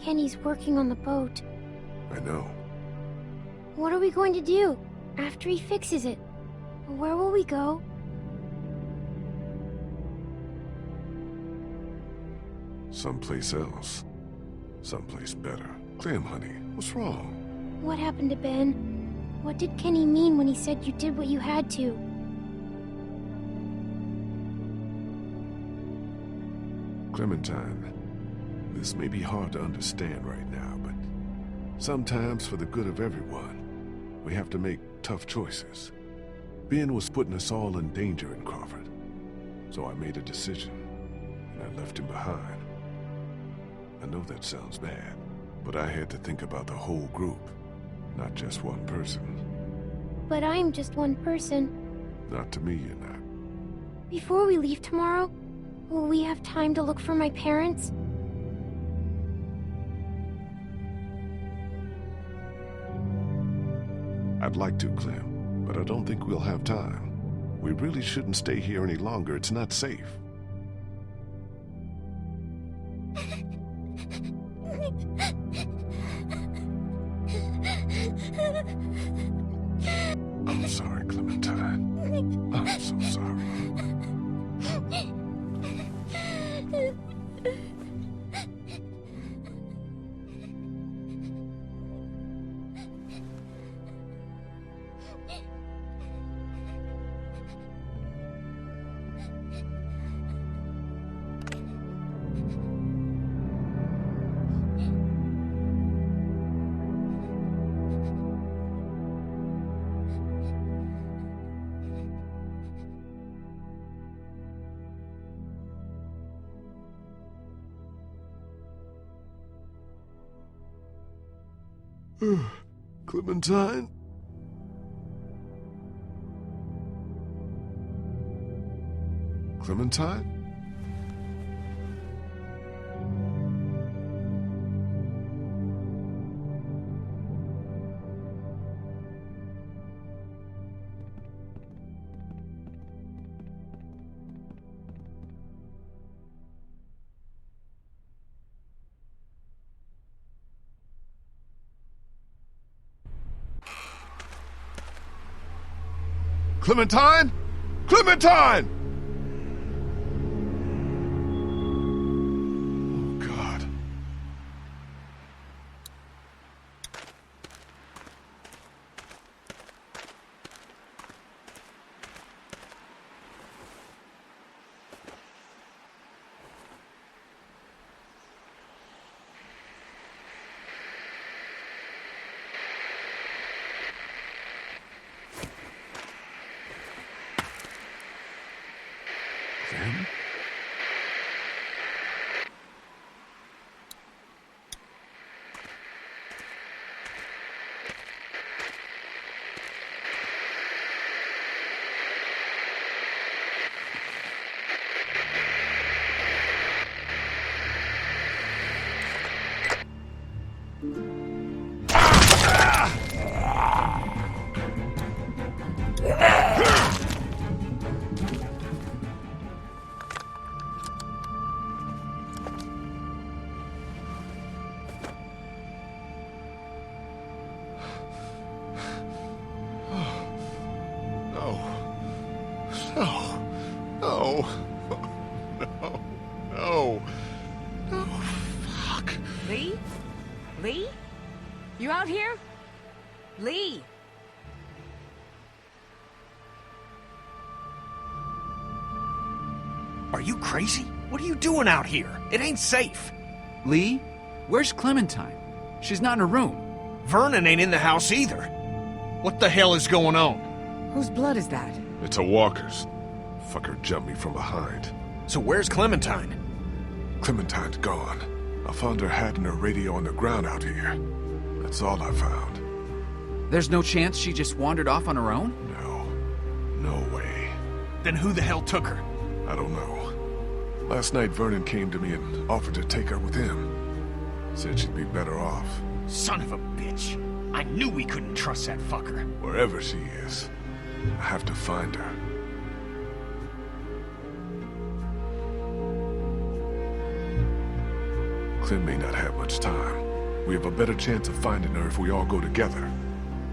Kenny's working on the boat. I know. What are we going to do after he fixes it? Where will we go? Someplace else. Someplace better. Clem, honey, what's wrong? What happened to Ben? What did Kenny mean when he said you did what you had to? Clementine, this may be hard to understand right now, but sometimes for the good of everyone, we have to make tough choices. Ben was putting us all in danger in Crawford, so I made a decision, and I left him behind. I know that sounds bad, but I had to think about the whole group, not just one person. But I'm just one person. Not to me, you're not. Before we leave tomorrow, will we have time to look for my parents? I'd like to, Clem, but I don't think we'll have time. We really shouldn't stay here any longer. It's not safe. I'm sorry, Clementine. I'm so sorry. Clementine? Clementine? Clementine? Clementine! Oh, God. You out here? Lee! Are you crazy? What are you doing out here? It ain't safe. Lee? Where's Clementine? She's not in her room. Vernon ain't in the house either. What the hell is going on? Whose blood is that? It's a walker's. Fucker jumped me from behind. So where's Clementine? Clementine's gone. I found her hat and her radio on the ground out here. That's all I found. There's no chance she just wandered off on her own? No way. Then who the hell took her? I don't know. Last night Vernon came to me and offered to take her with him. Said she'd be better off. Son of a bitch. I knew we couldn't trust that fucker. Wherever she is, I have to find her. Clem may not have much time. We have a better chance of finding her if we all go together.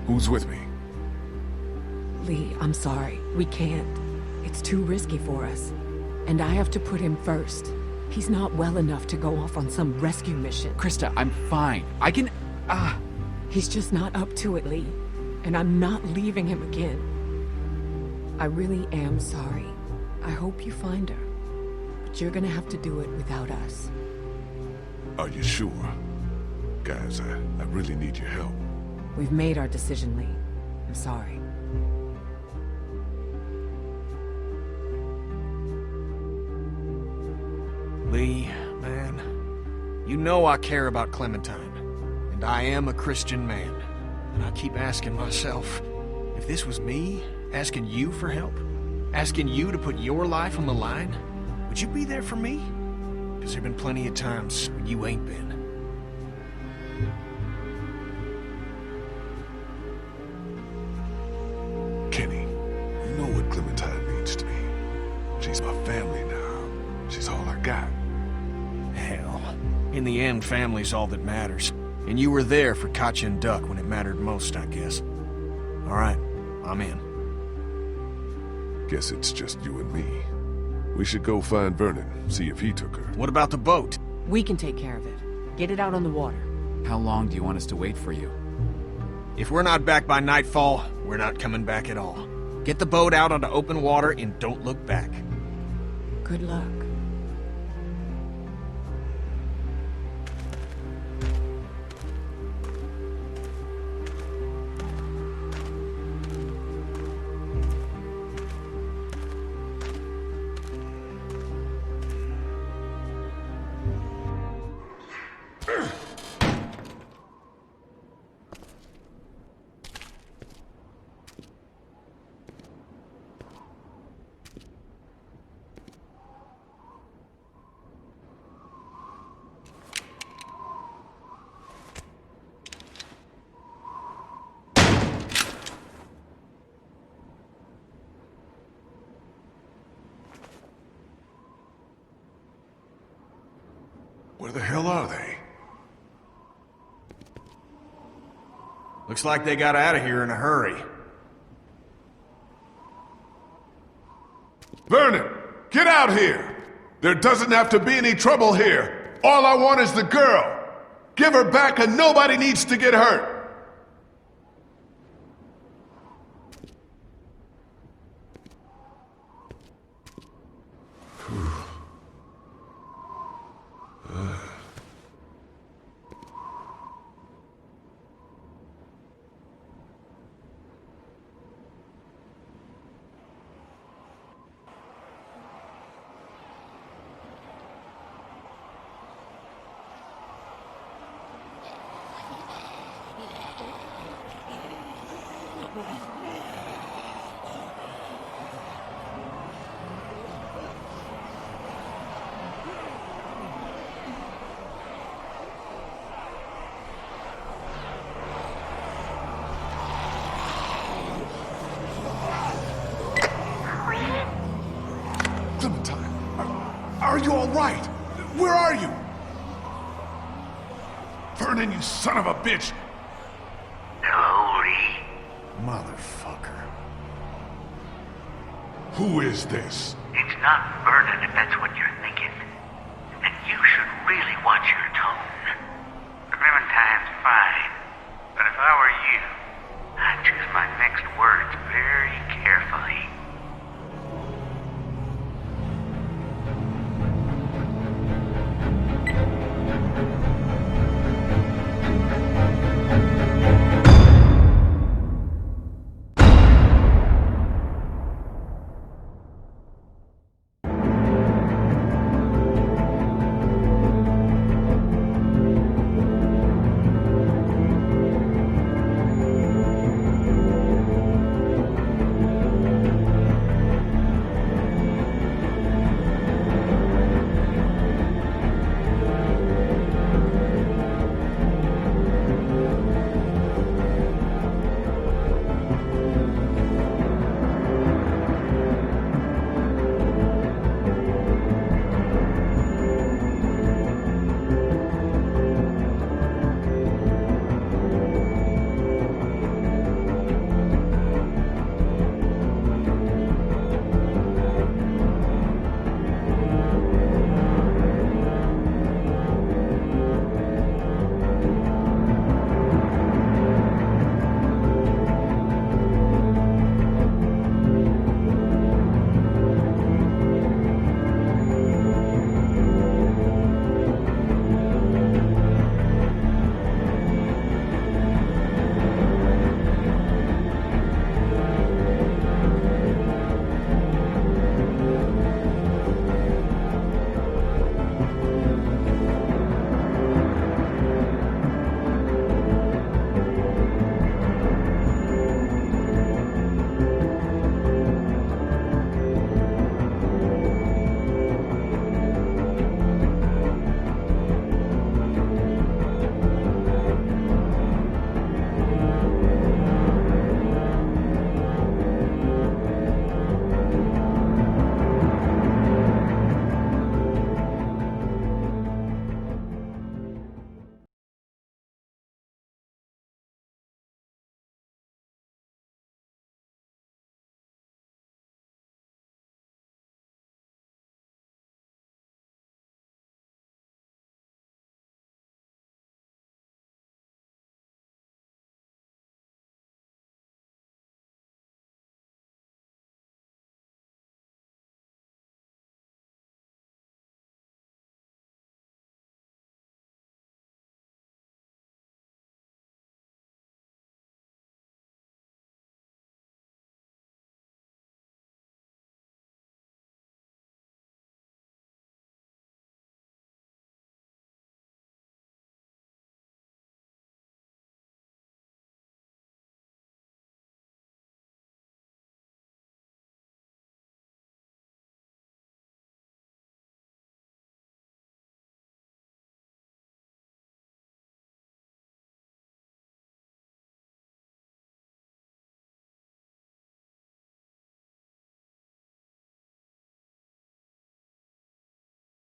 Who's with me? Lee, I'm sorry. We can't. It's too risky for us. And I have to put him first. He's not well enough to go off on some rescue mission. Krista, I'm fine. I can... He's just not up to it, Lee. And I'm not leaving him again. I really am sorry. I hope you find her. But you're gonna have to do it without us. Are you sure? Guys, I really need your help. We've made our decision, Lee. I'm sorry. Lee, man, you know I care about Clementine, and I am a Christian man. And I keep asking myself, if this was me, asking you for help, asking you to put your life on the line, would you be there for me? Because there've been plenty of times when you ain't been. Kenny, you know what Clementine means to me. She's my family now. She's all I got. Hell, in the end, family's all that matters. And you were there for Katjaa and Duck when it mattered most, I guess. All right, I'm in. Guess it's just you and me. We should go find Vernon, see if he took her. What about the boat? We can take care of it. Get it out on the water. How long do you want us to wait for you? If we're not back by nightfall, we're not coming back at all. Get the boat out onto open water and don't look back. Good luck. Where the hell are they? Looks like they got out of here in a hurry. Vernon, get out here! There doesn't have to be any trouble here. All I want is the girl. Give her back and nobody needs to get hurt. Clementine, are you all right? Where are you? Vernon, you son of a bitch! Hello, Lee. Motherfucker. Who is this? It's not Vernon if that's what you're thinking. And you should really watch your tongue.